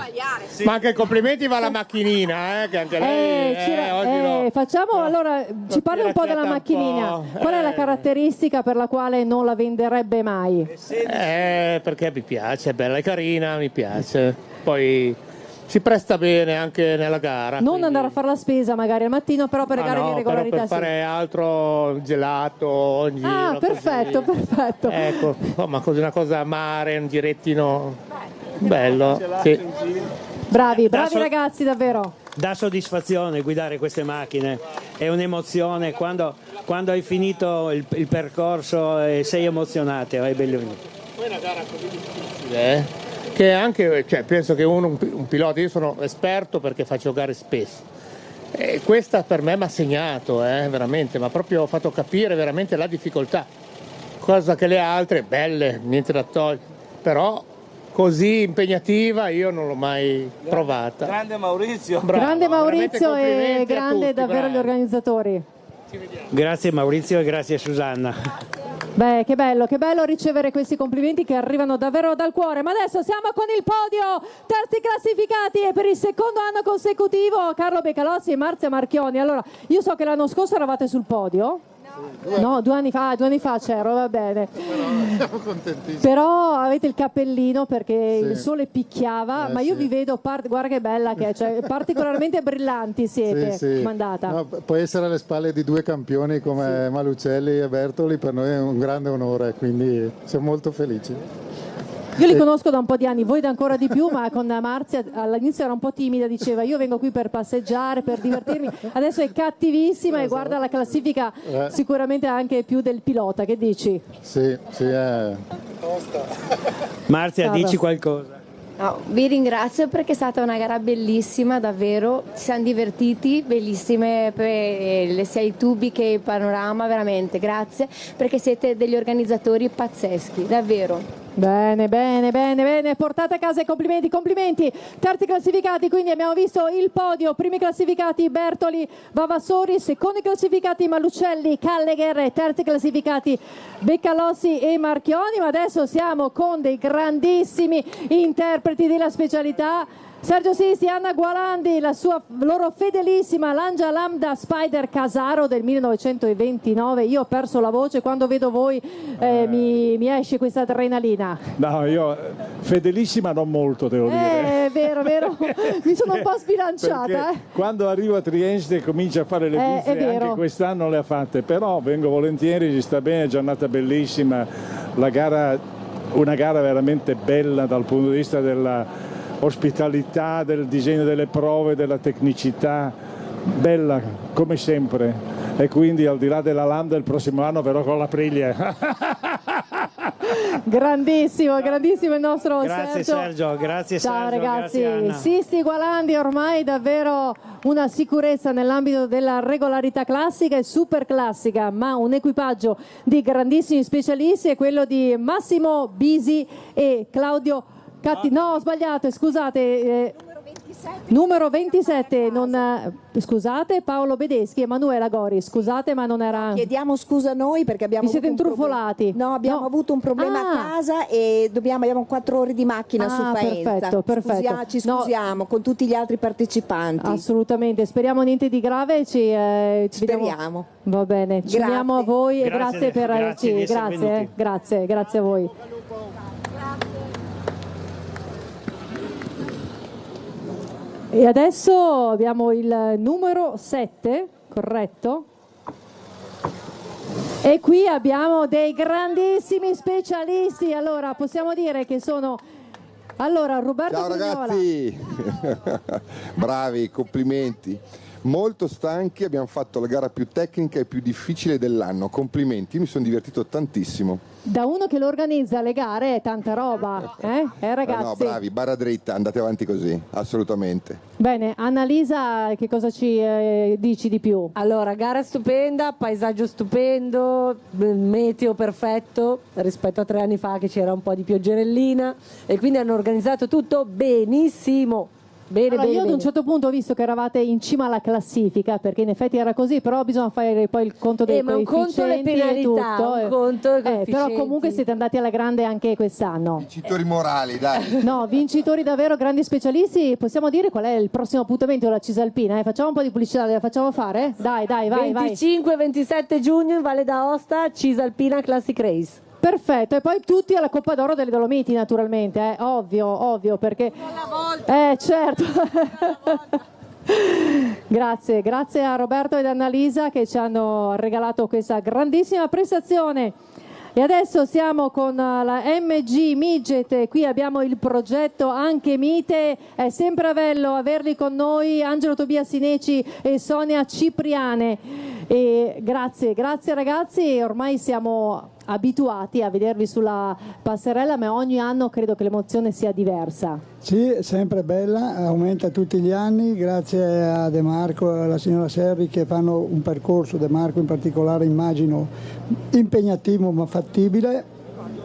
Ma anche complimenti va alla macchinina, che anche lei facciamo allora, ci parli un po' della macchinina. Qual è la caratteristica per la quale non la venderebbe mai? Perché mi piace, è bella e carina, mi piace. Poi si presta bene anche nella gara. Non quindi andare a fare la spesa magari al mattino, però per le gare di regolarità. Per fare altro gelato ogni giro. Ah, perfetto, così. Perfetto. Ecco, ma così una cosa a mare, un girettino bello. Sì. Bravi ragazzi, davvero. Dà soddisfazione guidare queste macchine, è un'emozione quando hai finito il percorso e sei emozionato, è bellissimo. Poi è una gara così difficile, che anche, penso che un pilota, io sono esperto perché faccio gare spesso, e questa per me mi ha segnato, veramente, mi ha proprio fatto capire veramente la difficoltà, cosa che le altre, belle, niente da togliere, però così impegnativa io non l'ho mai provata. Grande Maurizio. Bravo, grande Maurizio e grande tutti, davvero bravi. gli organizzatori. Grazie Maurizio e grazie Susanna. Beh, che bello ricevere questi complimenti che arrivano davvero dal cuore. Ma adesso siamo con il podio, terzi classificati e per il secondo anno consecutivo Carlo Beccalossi e Marzia Marchioni. Allora, io so che l'anno scorso eravate sul podio. No, 2 anni fa c'ero, va bene. Siamo contentissimi. Però avete il cappellino perché il sole picchiava, ma io vi vedo, guarda che bella che è, cioè, particolarmente brillanti siete, mandata. No, poi essere alle spalle di 2 campioni come Malucelli e Bertoli per noi è un grande onore, quindi siamo molto felici. Io li conosco da un po' di anni, voi da ancora di più, ma con Marzia all'inizio era un po' timida, diceva io vengo qui per passeggiare, per divertirmi, adesso è cattivissima e guarda la classifica sicuramente anche più del pilota, che dici? Sì, è Marzia, dici qualcosa. No, vi ringrazio perché è stata una gara bellissima, davvero, ci siamo divertiti, bellissime sia i tubi che il panorama, veramente, grazie perché siete degli organizzatori pazzeschi, davvero. Bene, portate a casa i complimenti. Terzi classificati, quindi abbiamo visto il podio, primi classificati Bertoli, Vavassori, secondi classificati Malucelli, Callegher e terzi classificati Beccalossi e Marchioni, ma adesso siamo con dei grandissimi interpreti della specialità. Sergio Sisti, Anna Gualandi, la sua loro fedelissima Lancia Lambda Spider Casaro del 1929. Io ho perso la voce, quando vedo voi mi esce questa adrenalina. No, io fedelissima non molto, devo dire. È vero, mi sono un po' sbilanciata. Quando arrivo a Trieste comincio a fare le bizze, anche quest'anno le ha fatte, però vengo volentieri, ci sta bene, giornata bellissima, una gara veramente bella dal punto di vista della ospitalità, del disegno delle prove, della tecnicità, bella come sempre, e quindi al di là della Lambda il prossimo anno verrò con l'Aprilia. Grandissimo il nostro grazie Sergio, grazie ciao Sergio, ragazzi, grazie Anna. Sisti Gualandi ormai davvero una sicurezza nell'ambito della regolarità classica e super classica, ma un equipaggio di grandissimi specialisti è quello di Massimo Bisi e Claudio no, ho sbagliato, scusate. Numero 27, scusate, Paolo Bedeschi, Emanuela Gori, scusate ma non era... Chiediamo scusa noi perché abbiamo... Vi siete intrufolati? No, abbiamo avuto un problema a casa e abbiamo 4 ore di macchina su Faenza. Perfetto. Ci scusiamo con tutti gli altri partecipanti. Assolutamente, speriamo niente di grave. Speriamo. Vediamo. Va bene, ci uniamo a voi e grazie per averci. Grazie a voi. E adesso abbiamo il numero 7, corretto? E qui abbiamo dei grandissimi specialisti. Allora, possiamo dire che sono... Allora, Roberto Ciao ragazzi, bravi, complimenti. Molto stanchi, abbiamo fatto la gara più tecnica e più difficile dell'anno. Complimenti, mi sono divertito tantissimo. Da uno che lo organizza le gare è tanta roba, ragazzi? No, bravi, barra dritta, andate avanti così, assolutamente. Bene, Annalisa, che cosa ci dici di più? Allora, gara stupenda, paesaggio stupendo, meteo perfetto rispetto a 3 anni fa che c'era un po' di pioggerellina e quindi hanno organizzato tutto benissimo. Bene. Io ad un certo punto ho visto che eravate in cima alla classifica, perché in effetti era così, però bisogna fare poi il conto dei ma un conto le penalità, e tutto. Un conto però comunque siete andati alla grande anche quest'anno. Vincitori morali, dai. No, vincitori davvero, grandi specialisti. Possiamo dire qual è il prossimo appuntamento della Cisalpina? Facciamo un po' di pubblicità, la facciamo fare? Dai, vai. 25-27 giugno in Valle d'Aosta, Cisalpina Classic Race. Perfetto, e poi tutti alla Coppa d'Oro delle Dolomiti naturalmente, ovvio, perché... certo. Grazie a Roberto ed Annalisa che ci hanno regalato questa grandissima prestazione. E adesso siamo con la MG Midget, qui abbiamo il progetto Anche Mite, è sempre bello averli con noi, Angelo Tobia Sineci e Sonia Cipriane. E grazie ragazzi, ormai siamo abituati a vedervi sulla passerella, ma ogni anno credo che l'emozione sia diversa. Sì, è sempre bella, aumenta tutti gli anni, grazie a De Marco e alla signora Serri che fanno un percorso, De Marco in particolare immagino impegnativo ma fattibile,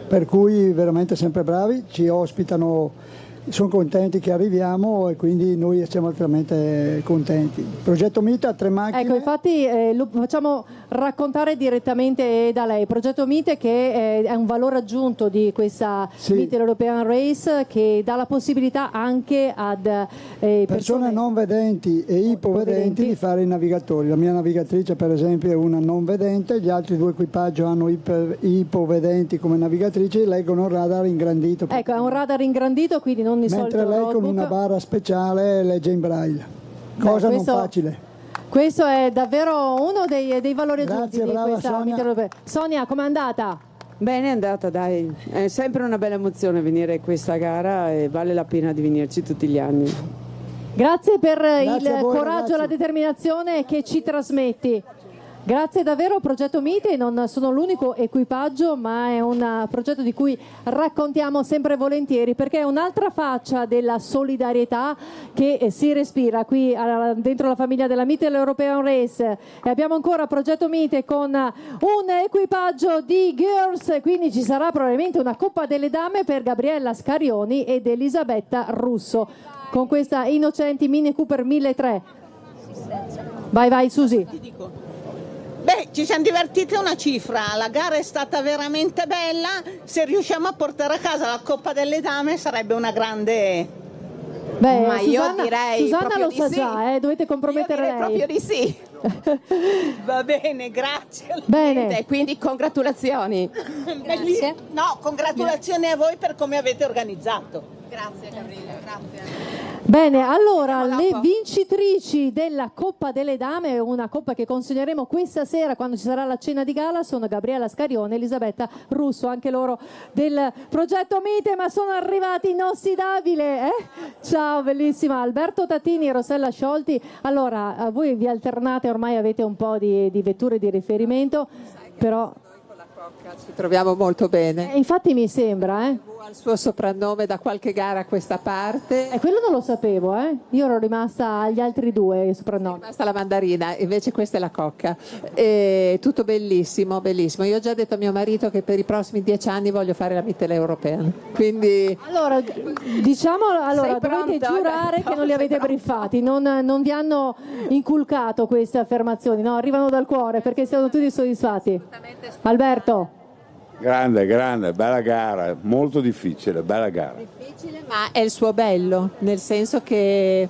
per cui veramente sempre bravi, ci ospitano, sono contenti che arriviamo e quindi noi siamo altamente contenti. Progetto Mite, 3 macchine. Ecco, infatti lo facciamo raccontare direttamente da lei. Progetto Mite che è un valore aggiunto di questa Mite European Race che dà la possibilità anche ad persone non vedenti e ipovedenti di fare i navigatori. La mia navigatrice per esempio è una non vedente, gli altri 2 equipaggi hanno ipovedenti come navigatrici e leggono un radar ingrandito. Ecco, è un radar ingrandito, quindi non di mentre lei notebook. Con una barra speciale legge in braille, cosa non facile. Questo è davvero uno dei valori aggiunti di brava, questa Sonia. Mite Europea. Sonia, com'è andata? Bene, è andata, dai. È sempre una bella emozione venire a questa gara e vale la pena di venirci tutti gli anni. Grazie per Grazie il a voi, coraggio e ragazzi. la determinazione che ci trasmetti. Grazie davvero, Progetto Mite, non sono l'unico equipaggio, ma è un progetto di cui raccontiamo sempre volentieri, perché è un'altra faccia della solidarietà che si respira qui dentro la famiglia della Mite European Race. E abbiamo ancora Progetto Mite con un equipaggio di girls, quindi ci sarà probabilmente una Coppa delle Dame per Gabriella Scarioni ed Elisabetta Russo, con questa Innocenti Mini Cooper 1300. Vai Susi. Beh, ci siamo divertiti una cifra, la gara è stata veramente bella, se riusciamo a portare a casa la Coppa delle Dame sarebbe una grande... Beh, ma io Susanna, direi Susanna proprio lo di sa sì. già, dovete compromettere lei. Proprio di sì. Va bene, grazie. Bene. Quindi congratulazioni. Grazie. No, congratulazioni a voi per come avete organizzato. Grazie Gabriella, grazie. Bene, allora le vincitrici della Coppa delle Dame, una coppa che consegneremo questa sera quando ci sarà la cena di gala, sono Gabriella Scarione e Elisabetta Russo, anche loro del progetto Mite, ma sono arrivati inossidabile. Ciao, bellissima. Alberto Tatini e Rossella Sciolti. Allora, voi vi alternate, ormai avete un po' di vetture di riferimento, però... Ci troviamo molto bene. Infatti mi sembra, il suo soprannome da qualche gara a questa parte. Quello non lo sapevo, io ero rimasta agli altri due soprannomi. Basta la mandarina, invece questa è la cocca. Tutto bellissimo, bellissimo. Io ho già detto a mio marito che per i prossimi 10 anni voglio fare la Mitteleuropean. Quindi allora dovete giurare che non li avete briefati, non vi hanno inculcato queste affermazioni, no? Arrivano dal cuore perché siamo tutti soddisfatti. Alberto. Grande, bella gara, molto difficile, bella gara. Difficile, ma è il suo bello, nel senso che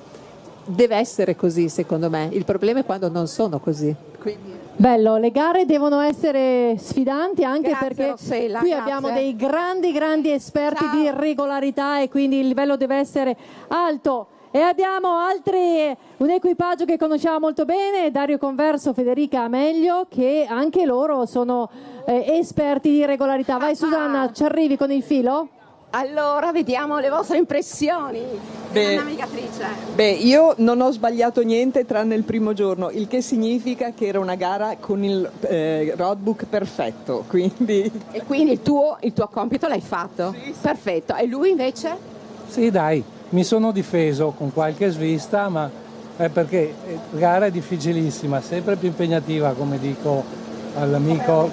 deve essere così, secondo me. Il problema è quando non sono così. Quindi... Bello, le gare devono essere sfidanti anche perché Rossella, qui grazie. abbiamo dei grandi esperti di regolarità e quindi il livello deve essere alto. E abbiamo un equipaggio che conosciamo molto bene, Dario Converso, Federica Amelio, che anche loro sono esperti di regolarità. Vai Susanna, ci arrivi con il filo? Allora, vediamo le vostre impressioni. Navigatrice. Io non ho sbagliato niente tranne il primo giorno, il che significa che era una gara con il roadbook perfetto, quindi... E quindi il tuo compito l'hai fatto? Sì. Perfetto. E lui invece? Sì, dai, mi sono difeso con qualche svista, ma è perché la gara è difficilissima, sempre più impegnativa, come dico all'amico,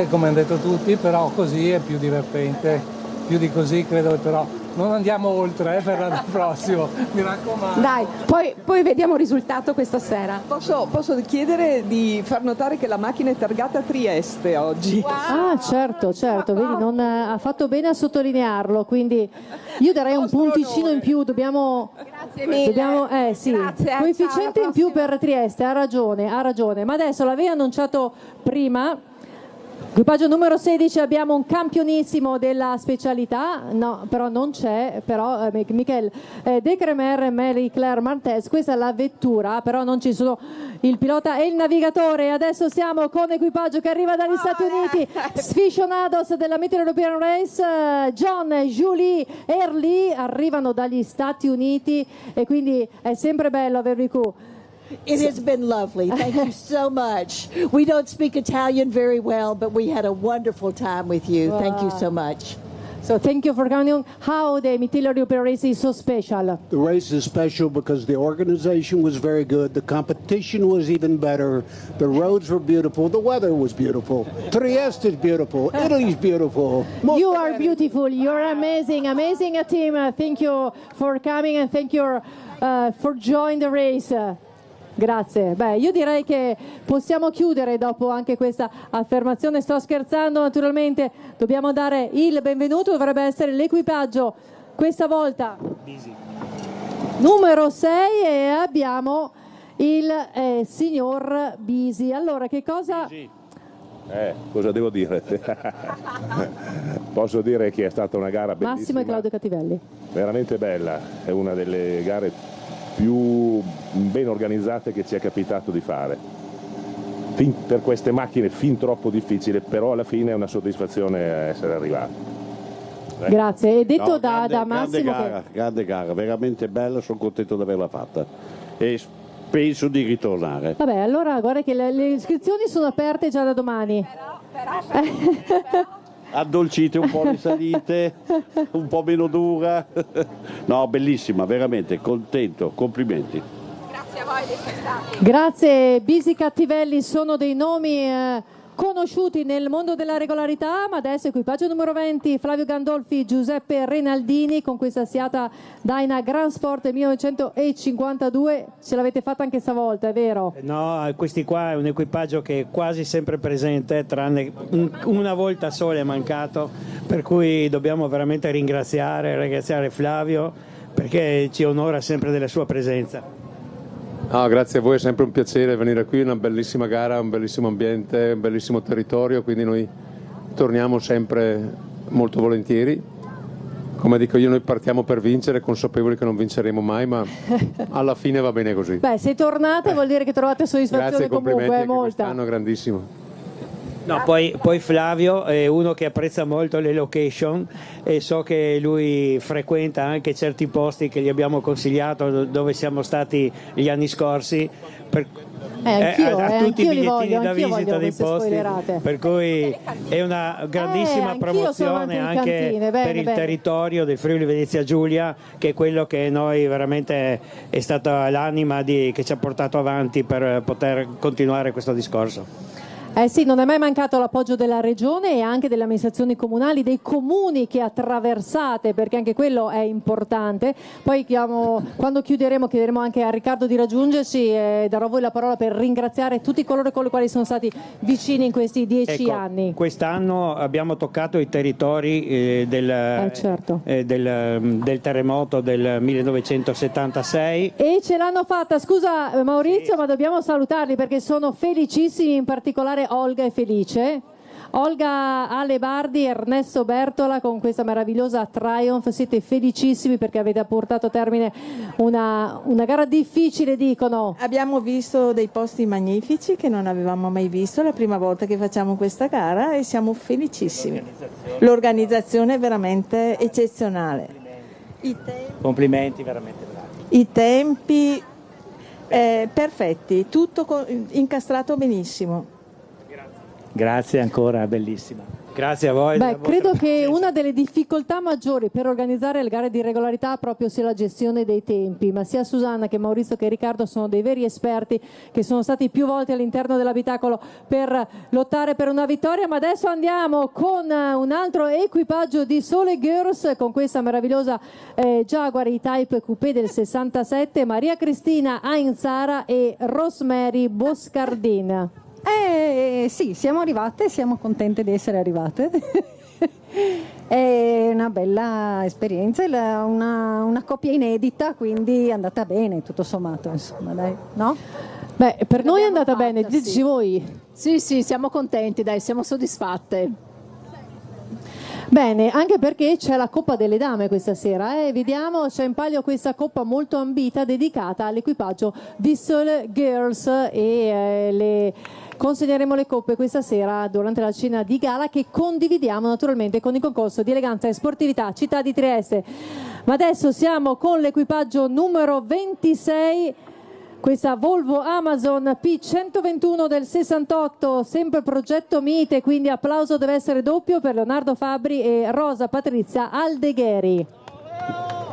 come hanno detto tutti, però così è più divertente. Più di così credo, però non andiamo oltre per l'anno prossimo, mi raccomando. Dai, poi vediamo il risultato questa sera. Posso chiedere di far notare che la macchina è targata Trieste oggi? Wow. Ah, certo, vedi, non ha fatto bene a sottolinearlo, quindi io darei un punticino in più, dobbiamo sì, Grazie, coefficiente in più per Trieste, ha ragione, ma adesso l'avevo annunciato prima. Equipaggio numero 16 abbiamo un campionissimo della specialità, no, però non c'è, Michel De Cremer e Marie Claire Martez, questa è la vettura, però non ci sono il pilota e il navigatore. Adesso siamo con equipaggio che arriva dagli Stati Uniti, sficionados della Mitteleuropean Race, John, Julie, Early arrivano dagli Stati Uniti e quindi è sempre bello avervi qui. It has been lovely. Thank you so much. We don't speak Italian very well, but we had a wonderful time with you. Thank you so much. So thank you for coming. How the Mitteleuropean Race is so special? The race is special because the organization was very good. The competition was even better. The roads were beautiful. The weather was beautiful. Trieste is beautiful. Italy's beautiful. You are beautiful. You're amazing. Amazing team. Thank you for coming and thank you for joining the race. Grazie. Beh, io direi che possiamo chiudere dopo anche questa affermazione. Sto scherzando, naturalmente. Dobbiamo dare il benvenuto, dovrebbe essere l'equipaggio questa volta numero 6 e abbiamo il signor Bisi. Allora, che cosa... Cosa devo dire? Posso dire che è stata una gara bellissima. Massimo e Claudio Cattivelli. Veramente bella, è una delle gare più ben organizzate che ci è capitato di fare. Per queste macchine fin troppo difficile, però alla fine è una soddisfazione essere arrivati. Grazie. E detto da Massimo grande gara, veramente bella, sono contento di averla fatta e penso di ritornare. Vabbè, allora guarda che le iscrizioni sono aperte già da domani. Però. Addolcite un po' le salite, un po' meno dura. No, bellissima, veramente, contento, complimenti. Grazie a voi di essere stati. Grazie, Bisi Cattivelli, sono dei nomi conosciuti nel mondo della regolarità, ma adesso equipaggio numero 20, Flavio Gandolfi, Giuseppe Renaldini con questa Seat Dyna Grand Sport 1952, ce l'avete fatta anche stavolta, è vero? No, questi qua è un equipaggio che è quasi sempre presente, tranne una volta sola è mancato, per cui dobbiamo veramente ringraziare Flavio perché ci onora sempre della sua presenza. No, grazie a voi, è sempre un piacere venire qui, una bellissima gara, un bellissimo ambiente, un bellissimo territorio, quindi noi torniamo sempre molto volentieri. Come dico io, noi partiamo per vincere, consapevoli che non vinceremo mai, ma alla fine va bene così. Beh, se tornate vuol dire che trovate soddisfazione. Grazie, comunque, complimenti, molta. Quest'anno grandissimo. No, poi Flavio è uno che apprezza molto le location e so che lui frequenta anche certi posti che gli abbiamo consigliato dove siamo stati gli anni scorsi. A tutti i bigliettini da visita dei posti, per cui è una grandissima promozione anche per il territorio del Friuli Venezia Giulia, che è quello che noi veramente è stata l'anima che ci ha portato avanti per poter continuare questo discorso. Sì, non è mai mancato l'appoggio della Regione e anche delle amministrazioni comunali, dei comuni che attraversate, perché anche quello è importante. Poi quando chiuderemo anche a Riccardo di raggiungerci e darò a voi la parola per ringraziare tutti coloro con i quali sono stati vicini in questi 10 anni. Quest'anno abbiamo toccato i territori del terremoto del 1976. E ce l'hanno fatta, scusa Maurizio, ma dobbiamo salutarli perché sono felicissimi, in particolare Olga e Felice. Olga Alebardi, Ernesto Bertola con questa meravigliosa Triumph, siete felicissimi perché avete portato a termine una gara difficile, dicono. Abbiamo visto dei posti magnifici che non avevamo mai visto, è la prima volta che facciamo questa gara e siamo felicissimi. L'organizzazione è veramente eccezionale. Complimenti, veramente bravi. I tempi perfetti, tutto incastrato benissimo. Grazie ancora, bellissima. Grazie a voi. Credo che una delle difficoltà maggiori per organizzare le gare di regolarità proprio sia la gestione dei tempi, ma sia Susanna che Maurizio che Riccardo sono dei veri esperti che sono stati più volte all'interno dell'abitacolo per lottare per una vittoria. Ma adesso andiamo con un altro equipaggio di Sole Girls con questa meravigliosa Jaguar E-Type Coupé del 67, Maria Cristina Ainzara e Rosemary Boscardin. Sì, siamo arrivate, siamo contente di essere arrivate. È una bella esperienza, una coppia inedita, quindi è andata bene tutto sommato, insomma, dai, no? Per noi è andata bene, dici voi? Sì, siamo contenti, dai, siamo soddisfatte. Bene, anche perché c'è la Coppa delle Dame questa sera, vediamo, c'è in palio questa coppa molto ambita dedicata all'equipaggio di Sole Girls e consegneremo le coppe questa sera durante la cena di gala che condividiamo naturalmente con il concorso di eleganza e sportività Città di Trieste. Ma adesso siamo con l'equipaggio numero 26, questa Volvo Amazon P121 del 68, sempre progetto Mite, quindi applauso deve essere doppio per Leonardo Fabbri e Rosa Patrizia Aldegheri.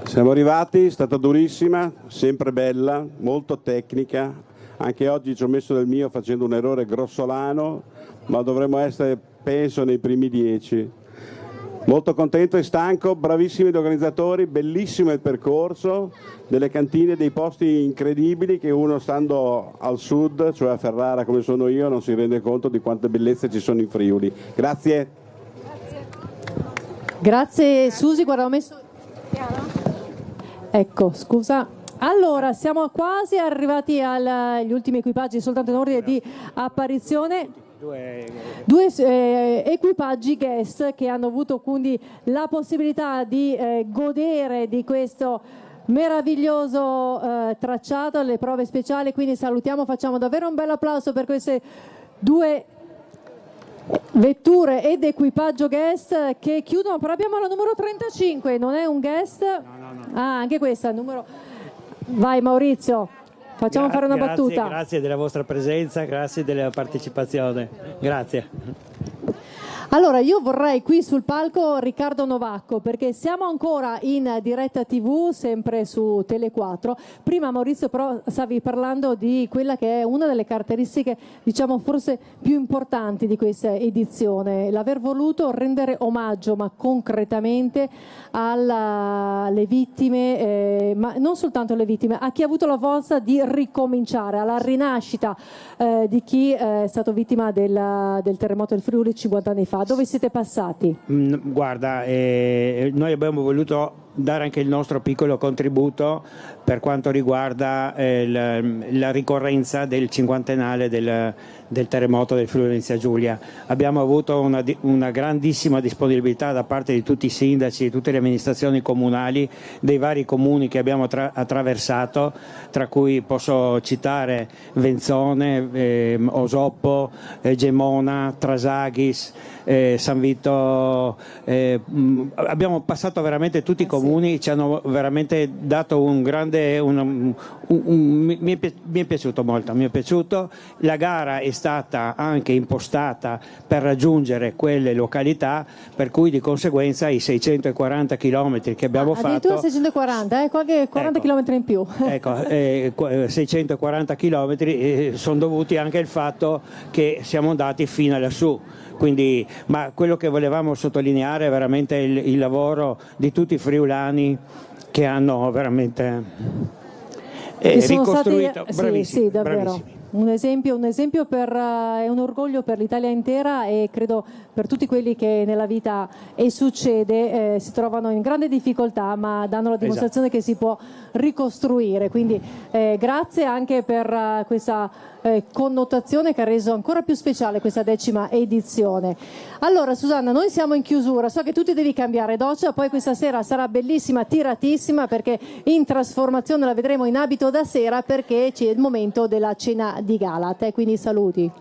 Siamo arrivati, è stata durissima, sempre bella, molto tecnica. Anche oggi ci ho messo del mio facendo un errore grossolano, ma dovremmo essere, penso, nei primi 10. Molto contento e stanco, bravissimi gli organizzatori, bellissimo il percorso, delle cantine, dei posti incredibili che uno stando al sud, cioè a Ferrara come sono io, non si rende conto di quante bellezze ci sono in Friuli. Grazie. Grazie Susi, guarda ho messo... Ecco, scusa. Allora, siamo quasi arrivati agli ultimi equipaggi, soltanto in ordine di apparizione. Due equipaggi guest che hanno avuto quindi la possibilità di godere di questo meraviglioso tracciato, le prove speciali, quindi salutiamo, facciamo davvero un bel applauso per queste due vetture ed equipaggio guest che chiudono, però abbiamo la numero 35, non è un guest? No. Ah, anche questa, numero... Vai Maurizio, facciamo fare una battuta. Grazie della vostra presenza, grazie della partecipazione, grazie. Allora io vorrei qui sul palco Riccardo Novacco perché siamo ancora in diretta TV sempre su Tele4. Prima Maurizio però stavi parlando di quella che è una delle caratteristiche diciamo forse più importanti di questa edizione, l'aver voluto rendere omaggio ma concretamente alle vittime, ma non soltanto alle vittime, a chi ha avuto la forza di ricominciare, alla rinascita di chi è stato vittima del terremoto del Friuli 50 anni fa. Dove siete passati? Guarda, noi abbiamo voluto dare anche il nostro piccolo contributo per quanto riguarda la ricorrenza del cinquantennale del terremoto del Friuli Venezia Giulia. Abbiamo avuto una grandissima disponibilità da parte di tutti i sindaci e tutte le amministrazioni comunali dei vari comuni che abbiamo attraversato, tra cui posso citare Venzone, Osoppo, Gemona, Trasaghis, San Vito. Abbiamo passato veramente tutti i comuni, ci hanno veramente dato un grande mi è piaciuto molto, mi è piaciuto. La gara è stata anche impostata per raggiungere quelle località, per cui di conseguenza i 640 km che abbiamo fatto, addirittura 640, qualche 40 km in più. Ecco, 640 km sono dovuti anche al fatto che siamo andati fino lassù. Quindi, ma quello che volevamo sottolineare è veramente il lavoro di tutti i friulani che hanno veramente ricostruito. Sì, davvero. Bravissimi. Un esempio è un orgoglio per l'Italia intera e credo per tutti quelli che nella vita succede si trovano in grande difficoltà, ma danno la dimostrazione che si può ricostruire. Quindi grazie anche per questa connotazione che ha reso ancora più speciale questa 10ª edizione. Allora Susanna, noi siamo in chiusura, so che tu ti devi cambiare doccia, poi questa sera sarà bellissima, tiratissima, perché in trasformazione la vedremo in abito da sera, perché c'è il momento della cena di gala. A te quindi saluti.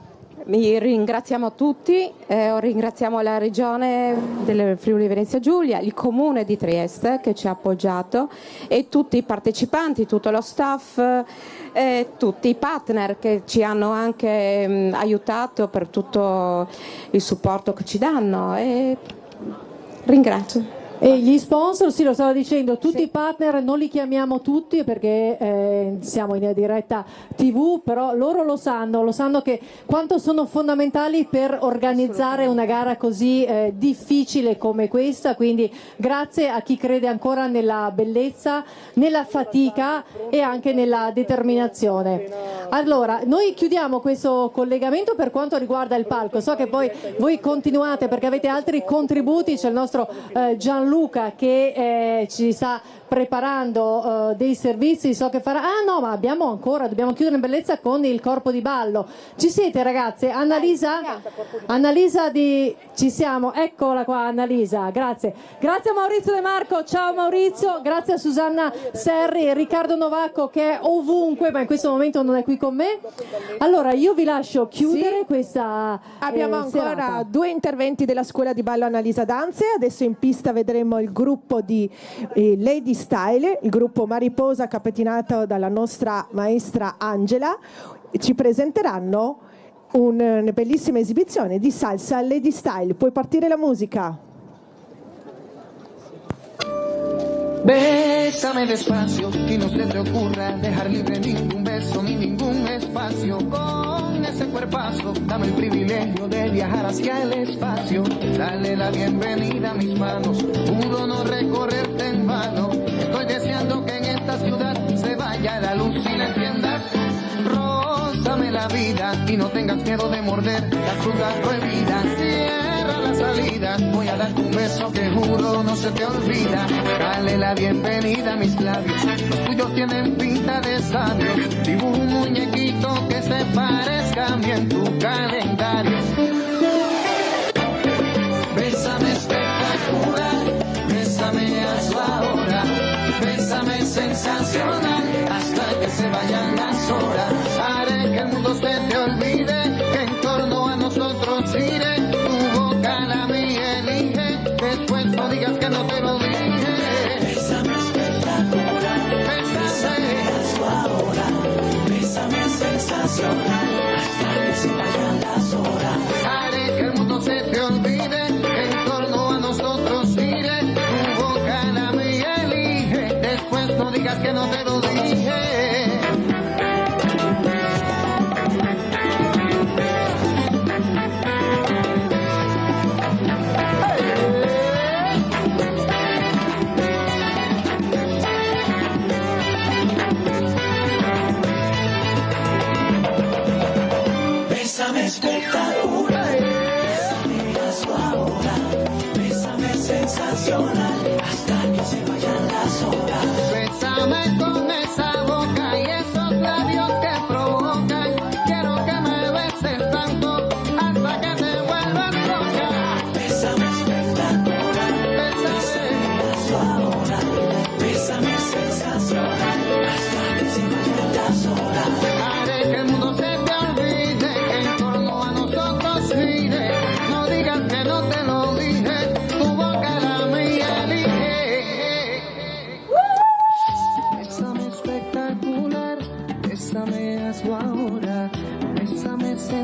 Ringraziamo tutti, ringraziamo la Regione del Friuli Venezia Giulia, il Comune di Trieste che ci ha appoggiato e tutti i partecipanti, tutto lo staff, tutti i partner che ci hanno anche aiutato per tutto il supporto che ci danno. E ringrazio. E gli sponsor, sì, lo stavo dicendo, tutti i partner non li chiamiamo tutti perché siamo in diretta TV, però loro lo sanno che quanto sono fondamentali per organizzare una gara così difficile come questa, quindi grazie a chi crede ancora nella bellezza, nella fatica e anche nella determinazione. Allora, noi chiudiamo questo collegamento per quanto riguarda il palco, so che poi voi continuate perché avete altri contributi, c'è il nostro Gianluca che ci sta preparando dei servizi, so che farà. Ah no, ma dobbiamo chiudere in bellezza con il corpo di ballo. Ci siete ragazze? Annalisa ci siamo, eccola qua Annalisa, grazie a Maurizio De Marco, ciao Maurizio, grazie a Susanna Serri e Riccardo Novacco che è ovunque ma in questo momento non è qui con me. Allora io vi lascio chiudere questa abbiamo ancora serata. 2 interventi della scuola di ballo Annalisa Danze, adesso in pista vedremo il gruppo di Lady Style, il gruppo Mariposa capitanato dalla nostra maestra Angela, ci presenteranno una bellissima esibizione di salsa Lady Style. Puoi partire la musica? Bésame despacio, que no se te ocurra dejar libre ningún beso ni ningún espacio. Con ese cuerpazo, dame el privilegio de viajar hacia el espacio. Dale la bienvenida a mis manos, juro no recorrerte en vano. Estoy deseando que en esta ciudad se vaya la luz y la enciendas. Rózame la vida y no tengas miedo de morder la fruta prohibida. Cierra las salidas, voy a darte un beso que juro no se te olvida. Dale la bienvenida a mis labios, los tuyos tienen pinta de sabio. Dibujo un muñequito que se parezca a mí en tu calendario. Bésame espectacular, bésame hazlo ahora. Bésame sensacional, hasta que se vayan las horas. Haré que el mundo se te olvide, que en torno a nosotros gire. Tu boca la mía elige, después no digas que no te lo dije. Bésame espectacular, bésame hazlo ahora. Bésame sensacional, hasta que se vayan las horas. Haré que el mundo se te olvide, que en torno a nosotros gire. Tu boca la mía elige, después no digas que no te lo dije. Bésame espectacular, bésame hazlo ahora, bésame sensacional, hasta que se vayan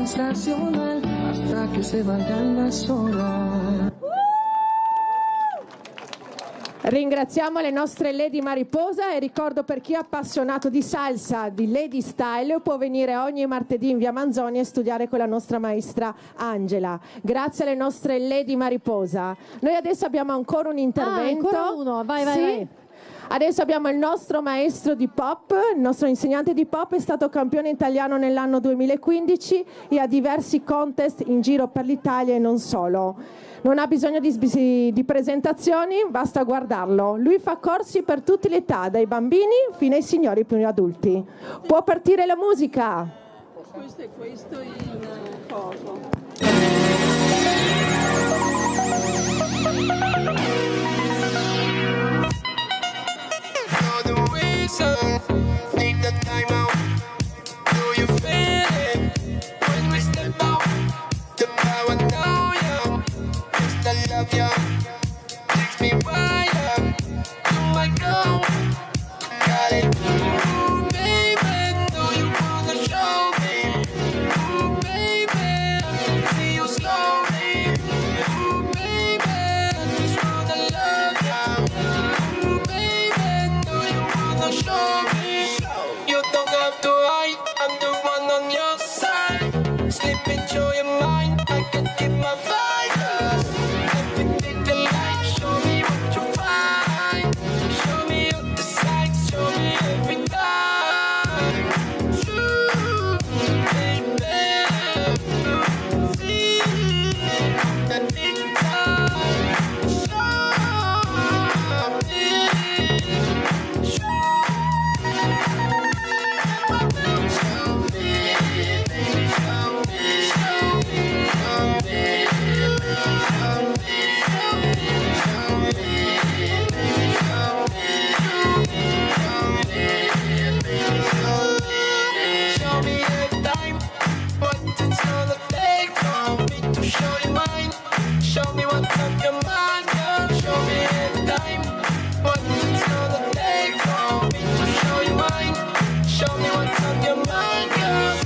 sensacional hasta que se vayan las horas. Ringraziamo le nostre Lady Mariposa e ricordo per chi è appassionato di salsa, di Lady Style, può venire ogni martedì in via Manzoni e studiare con la nostra maestra Angela. Grazie alle nostre Lady Mariposa. Noi adesso abbiamo ancora un intervento. Ancora uno, vai. Adesso abbiamo il nostro maestro di pop, il nostro insegnante di pop, è stato campione italiano nell'anno 2015 e ha diversi contest in giro per l'Italia e non solo. Non ha bisogno di presentazioni, basta guardarlo. Lui fa corsi per tutte le età, dai bambini fino ai signori più adulti. Può partire la musica. Questo in coso. Need the time out. Do you feel it when we step out? The power now, yeah. It's the love, yeah. Takes me wild. You might go. Got it. Ooh, baby, do you wanna show me? Ooh, baby, see you slowly. Ooh, baby, just wanna love ya. Ooh, baby, do you wanna show me? You don't have to hide, I'm the one on your side. Slip into your mind, I can keep my fire. Let me take the light, show me what you find. Show me all the sights, show me every time. Shoot, baby, see the big time. Show me, show Show me every time what it's gonna take for me to show you mine. Show me what's on your mind, girl. Show me every time what it's gonna take for me to show you mine. Show me what's on your mind, girl.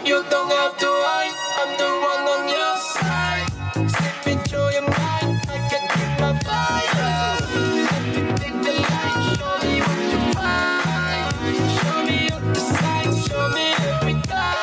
You don't have to hide, I'm the one on your side. Slip into your mind, I can keep my fire. Let me take the light, show me what you find. Show me all the sights, show me every time.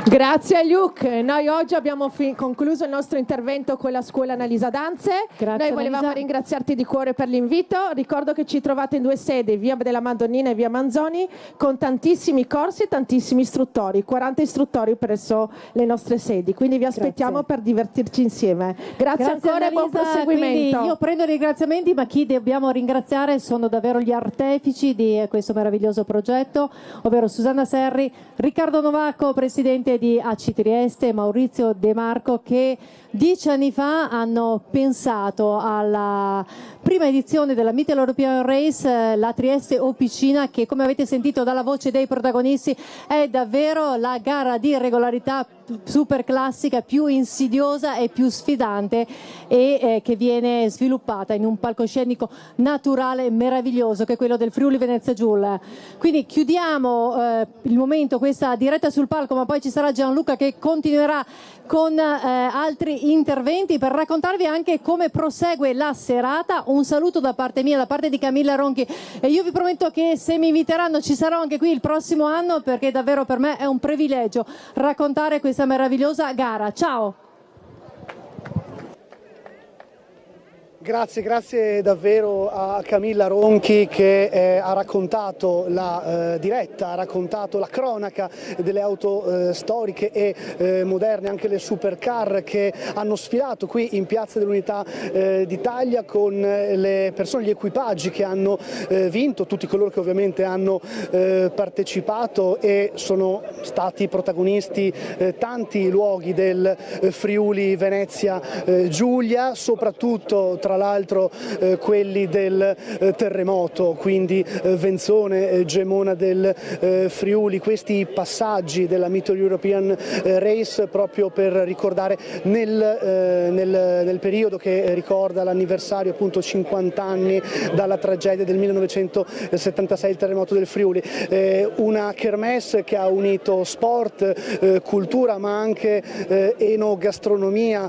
Grazie a Luke. Noi oggi abbiamo concluso il nostro intervento con la scuola Annalisa Danze. Noi volevamo Annalisa. ringraziarti di cuore per l'invito. Ricordo che ci trovate in 2 sedi, via della Madonnina e via Manzoni, con tantissimi corsi e tantissimi istruttori, 40 istruttori presso le nostre sedi. Quindi vi aspettiamo per divertirci insieme. Grazie ancora e buon Annalisa. proseguimento. Quindi io prendo i ringraziamenti, ma chi dobbiamo ringraziare sono davvero gli artefici di questo meraviglioso progetto, ovvero Susanna Serri, Riccardo Novacco, presidente di AC Trieste, e Maurizio De Marco, che 10 anni fa hanno pensato alla prima edizione della Mittel European Race, la Trieste Opicina, che come avete sentito dalla voce dei protagonisti è davvero la gara di regolarità super classica, più insidiosa e più sfidante, e che viene sviluppata in un palcoscenico naturale meraviglioso che è quello del Friuli Venezia Giulia. Quindi chiudiamo il momento, questa diretta sul palco, ma poi ci sarà Gianluca che continuerà con altri interventi per raccontarvi anche come prosegue la serata. Un saluto da parte mia, da parte di Camilla Ronchi, e io vi prometto che se mi inviteranno ci sarò anche qui il prossimo anno, perché davvero per me è un privilegio raccontare questa meravigliosa gara. Ciao! Grazie davvero a Camilla Ronchi che ha raccontato la diretta, ha raccontato la cronaca delle auto storiche e moderne, anche le supercar che hanno sfilato qui in Piazza dell'Unità d'Italia con le persone, gli equipaggi che hanno vinto, tutti coloro che ovviamente hanno partecipato e sono stati protagonisti tanti luoghi del Friuli Venezia Giulia, soprattutto tra l'altro quelli del terremoto, quindi Venzone, Gemona del Friuli, questi passaggi della Middle European Race proprio per ricordare nel periodo che ricorda l'anniversario, appunto 50 anni dalla tragedia del 1976, il terremoto del Friuli, una kermesse che ha unito sport, cultura ma anche enogastronomia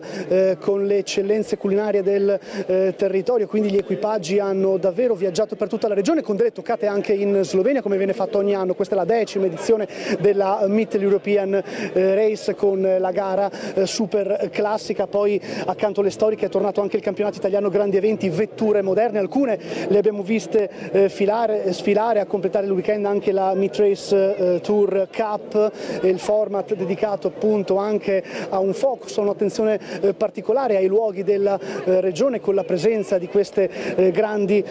con le eccellenze culinarie del territorio, quindi gli equipaggi hanno davvero viaggiato per tutta la regione con delle toccate anche in Slovenia come viene fatto ogni anno. Questa è la 10ª edizione della Middle European Race con la gara super classica, poi accanto alle storiche è tornato anche il campionato italiano grandi eventi, vetture moderne, alcune le abbiamo viste sfilare, a completare il weekend anche la Mid Race Tour Cup, il format dedicato appunto anche a un focus, a un'attenzione particolare ai luoghi della regione con la presenza di queste grandi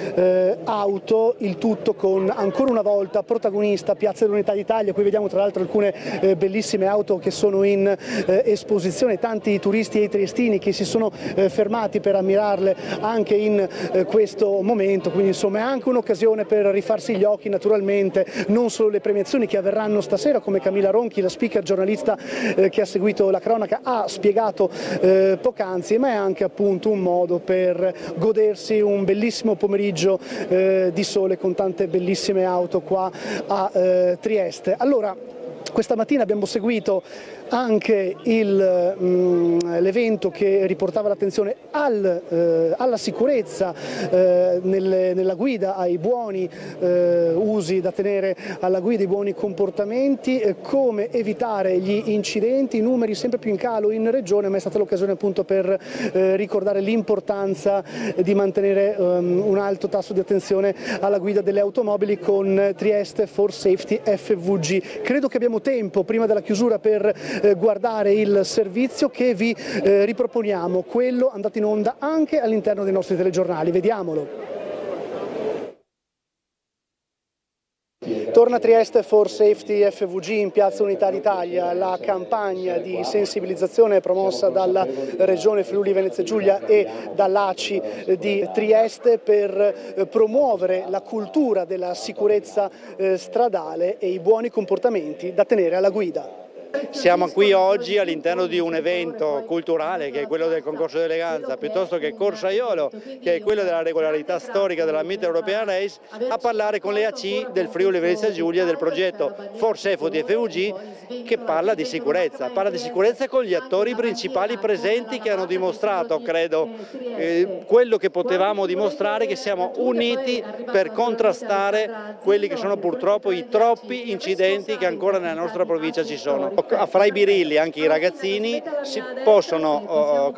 auto, il tutto con ancora una volta protagonista Piazza dell'Unità d'Italia. Qui vediamo tra l'altro alcune bellissime auto che sono in esposizione, tanti turisti e triestini che si sono fermati per ammirarle anche in questo momento, quindi insomma è anche un'occasione per rifarsi gli occhi, naturalmente non solo le premiazioni che avverranno stasera, come Camilla Ronchi, la speaker giornalista che ha seguito la cronaca ha spiegato poc'anzi, ma è anche appunto un modo per godersi un bellissimo pomeriggio di sole con tante bellissime auto qua a Trieste. Allora, questa mattina abbiamo seguito anche l'evento che riportava l'attenzione alla sicurezza nella guida, ai buoni usi da tenere alla guida, i buoni comportamenti, come evitare gli incidenti, numeri sempre più in calo in regione, ma è stata l'occasione appunto per ricordare l'importanza di mantenere un alto tasso di attenzione alla guida delle automobili con Trieste for Safety FVG. Credo che abbiamo tempo prima della chiusura per guardare il servizio che vi riproponiamo, quello andato in onda anche all'interno dei nostri telegiornali. Vediamolo. Torna Trieste for Safety FVG in Piazza Unità d'Italia, la campagna di sensibilizzazione promossa dalla Regione Friuli Venezia Giulia e dall'ACI di Trieste per promuovere la cultura della sicurezza stradale e i buoni comportamenti da tenere alla guida. Siamo qui oggi all'interno di un evento culturale che è quello del concorso d'eleganza, piuttosto che Corsaiolo, che è quello della regolarità storica della Middle European Race, a parlare con le AC del Friuli Venezia Giulia del progetto For Safety FVG, che parla di sicurezza con gli attori principali presenti che hanno dimostrato, credo, quello che potevamo dimostrare, che siamo uniti per contrastare quelli che sono purtroppo i troppi incidenti che ancora nella nostra provincia ci sono. Fra i birilli anche i ragazzini possono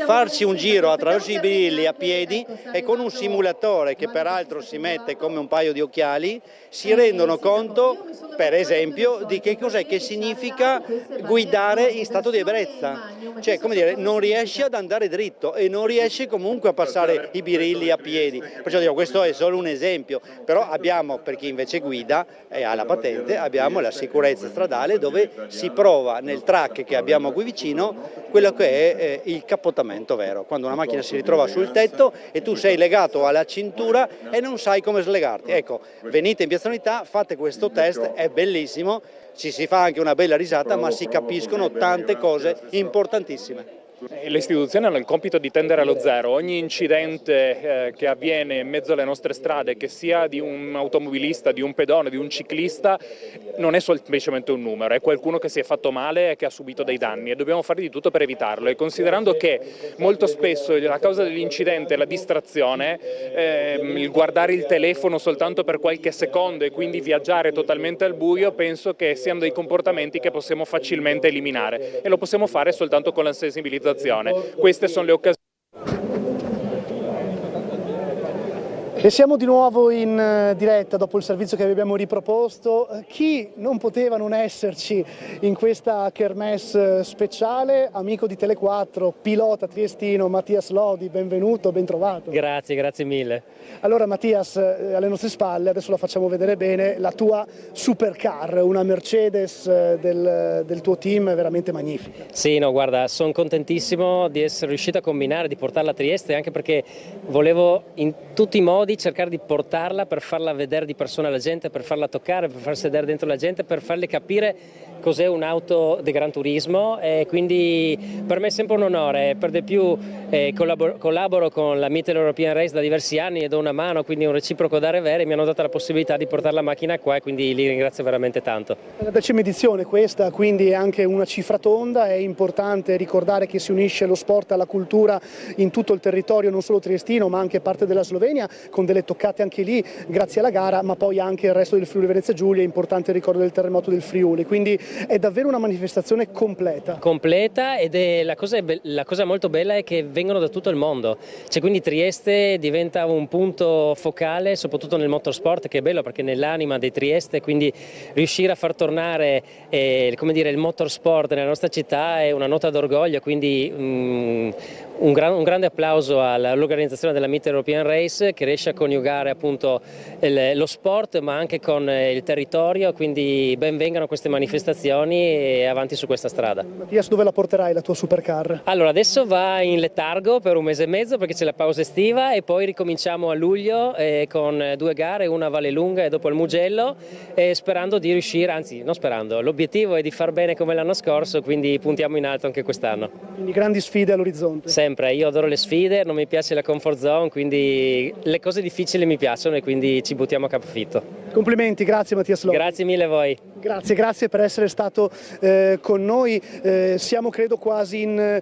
farci un giro attraverso i birilli a piedi e con un simulatore che peraltro si mette come un paio di occhiali si rendono conto per esempio di che cos'è che significa guidare in stato di ebbrezza, cioè non riesci ad andare dritto e non riesci comunque a passare i birilli a piedi, perciò dico questo è solo un esempio, però abbiamo, per chi invece guida e ha la patente, abbiamo la sicurezza stradale dove si prova nel track che abbiamo qui vicino quello che è il cappottamento vero, quando una macchina si ritrova sul tetto e tu sei legato alla cintura e non sai come slegarti. Ecco, venite in Piazza Unità, fate questo test, è bellissimo, ci si fa anche una bella risata, ma si capiscono tante cose importantissime. Le istituzioni hanno il compito di tendere allo zero. Ogni incidente che avviene in mezzo alle nostre strade, che sia di un automobilista, di un pedone, di un ciclista, non è semplicemente un numero, è qualcuno che si è fatto male e che ha subito dei danni e dobbiamo fare di tutto per evitarlo. E considerando che molto spesso la causa dell'incidente è la distrazione, il guardare il telefono soltanto per qualche secondo e quindi viaggiare totalmente al buio, penso che siano dei comportamenti che possiamo facilmente eliminare e lo possiamo fare soltanto con la sensibilizzazione. Queste sono le occasioni. E siamo di nuovo in diretta dopo il servizio che vi abbiamo riproposto. Chi non poteva non esserci in questa kermesse speciale? Amico di Tele4, pilota triestino, Mattias Lodi, benvenuto, ben trovato. Grazie mille. Allora Mattias, alle nostre spalle, adesso la facciamo vedere bene, la tua supercar, una Mercedes del tuo team veramente magnifica. Sì, no, guarda, sono contentissimo di essere riuscito a combinare, di portarla a Trieste, anche perché volevo in tutti i modi cercare di portarla per farla vedere di persona alla gente, per farla toccare, per far sedere dentro la gente, per farle capire cos'è un'auto di Gran Turismo, e quindi per me è sempre un onore. Per di più collaboro con la Mittel European Race da diversi anni e do una mano, quindi un reciproco dare avere, mi hanno dato la possibilità di portare la macchina qua e quindi li ringrazio veramente tanto. È la 10ª edizione questa, quindi è anche una cifra tonda. È importante ricordare che si unisce lo sport alla cultura in tutto il territorio, non solo triestino ma anche parte della Slovenia, con delle toccate anche lì grazie alla gara, ma poi anche il resto del Friuli Venezia Giulia. È importante il ricordo del terremoto del Friuli, quindi è davvero una manifestazione completa. Ed è la cosa molto bella è che vengono da tutto il mondo, cioè quindi Trieste diventa un punto focale soprattutto nel motorsport, che è bello perché è nell'anima di Trieste, quindi riuscire a far tornare il motorsport nella nostra città è una nota d'orgoglio, quindi un grande applauso all'organizzazione della Mittel European Race, che riesce a coniugare appunto lo sport ma anche con il territorio, quindi ben vengano queste manifestazioni e avanti su questa strada. Mattias, dove la porterai la tua supercar? Allora, adesso va in letargo per un mese e mezzo perché c'è la pausa estiva e poi ricominciamo a luglio con 2 gare, una a Vallelunga e dopo il Mugello, sperando di riuscire, anzi non sperando, l'obiettivo è di far bene come l'anno scorso, quindi puntiamo in alto anche quest'anno. Quindi grandi sfide all'orizzonte. Sempre, io adoro le sfide, non mi piace la comfort zone, quindi le cose difficili mi piacciono e quindi ci buttiamo a capofitto. Complimenti, grazie Mattias Lodi. Grazie mille a voi. Grazie per essere stato con noi. Siamo credo quasi in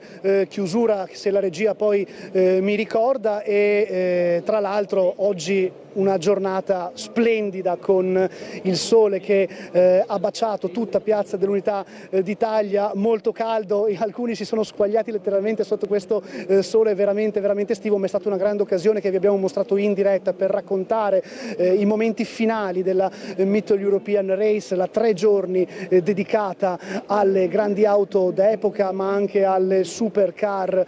chiusura, se la regia poi mi ricorda, e tra l'altro oggi una giornata splendida con il sole che ha baciato tutta Piazza dell'Unità d'Italia, molto caldo, alcuni si sono squagliati letteralmente sotto questo sole veramente estivo, ma è stata una grande occasione che vi abbiamo mostrato in diretta per raccontare i momenti finali della Mittel European Race, la 3 giorni dedicata alle grandi auto d'epoca ma anche alle supercar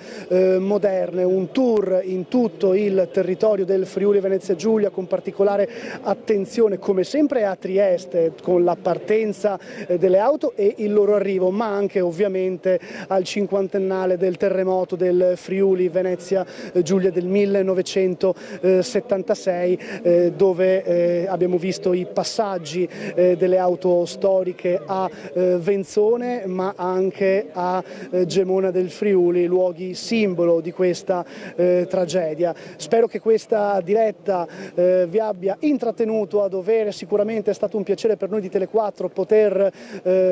moderne, un tour in tutto il territorio del Friuli Venezia Giulia, con particolare attenzione come sempre a Trieste con la partenza delle auto e il loro arrivo, ma anche ovviamente al 50ennale del terremoto del Friuli Venezia Giulia del 1976, dove abbiamo visto i passaggi delle auto storiche a Venzone ma anche a Gemona del Friuli, luoghi simbolo di questa tragedia. Spero che questa diretta vi abbia intrattenuto a dovere, sicuramente è stato un piacere per noi di Tele4 poter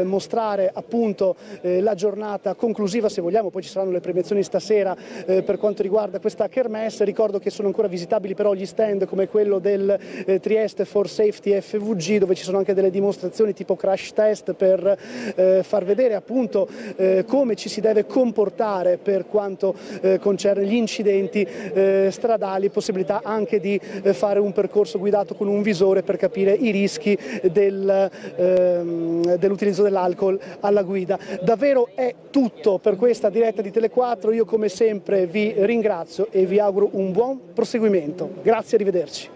mostrare appunto la giornata conclusiva, se vogliamo, poi ci saranno le premiazioni stasera per quanto riguarda questa kermesse. Ricordo che sono ancora visitabili però gli stand come quello del Trieste for Safety FVG, dove ci sono anche delle dimostrazioni tipo crash test per far vedere appunto come ci si deve comportare per quanto concerne gli incidenti stradali, possibilità anche di fare un percorso guidato con un visore per capire i rischi dell'utilizzo dell'alcol alla guida. Davvero è tutto per questa diretta di Tele4, io come sempre vi ringrazio e vi auguro un buon proseguimento. Grazie, arrivederci.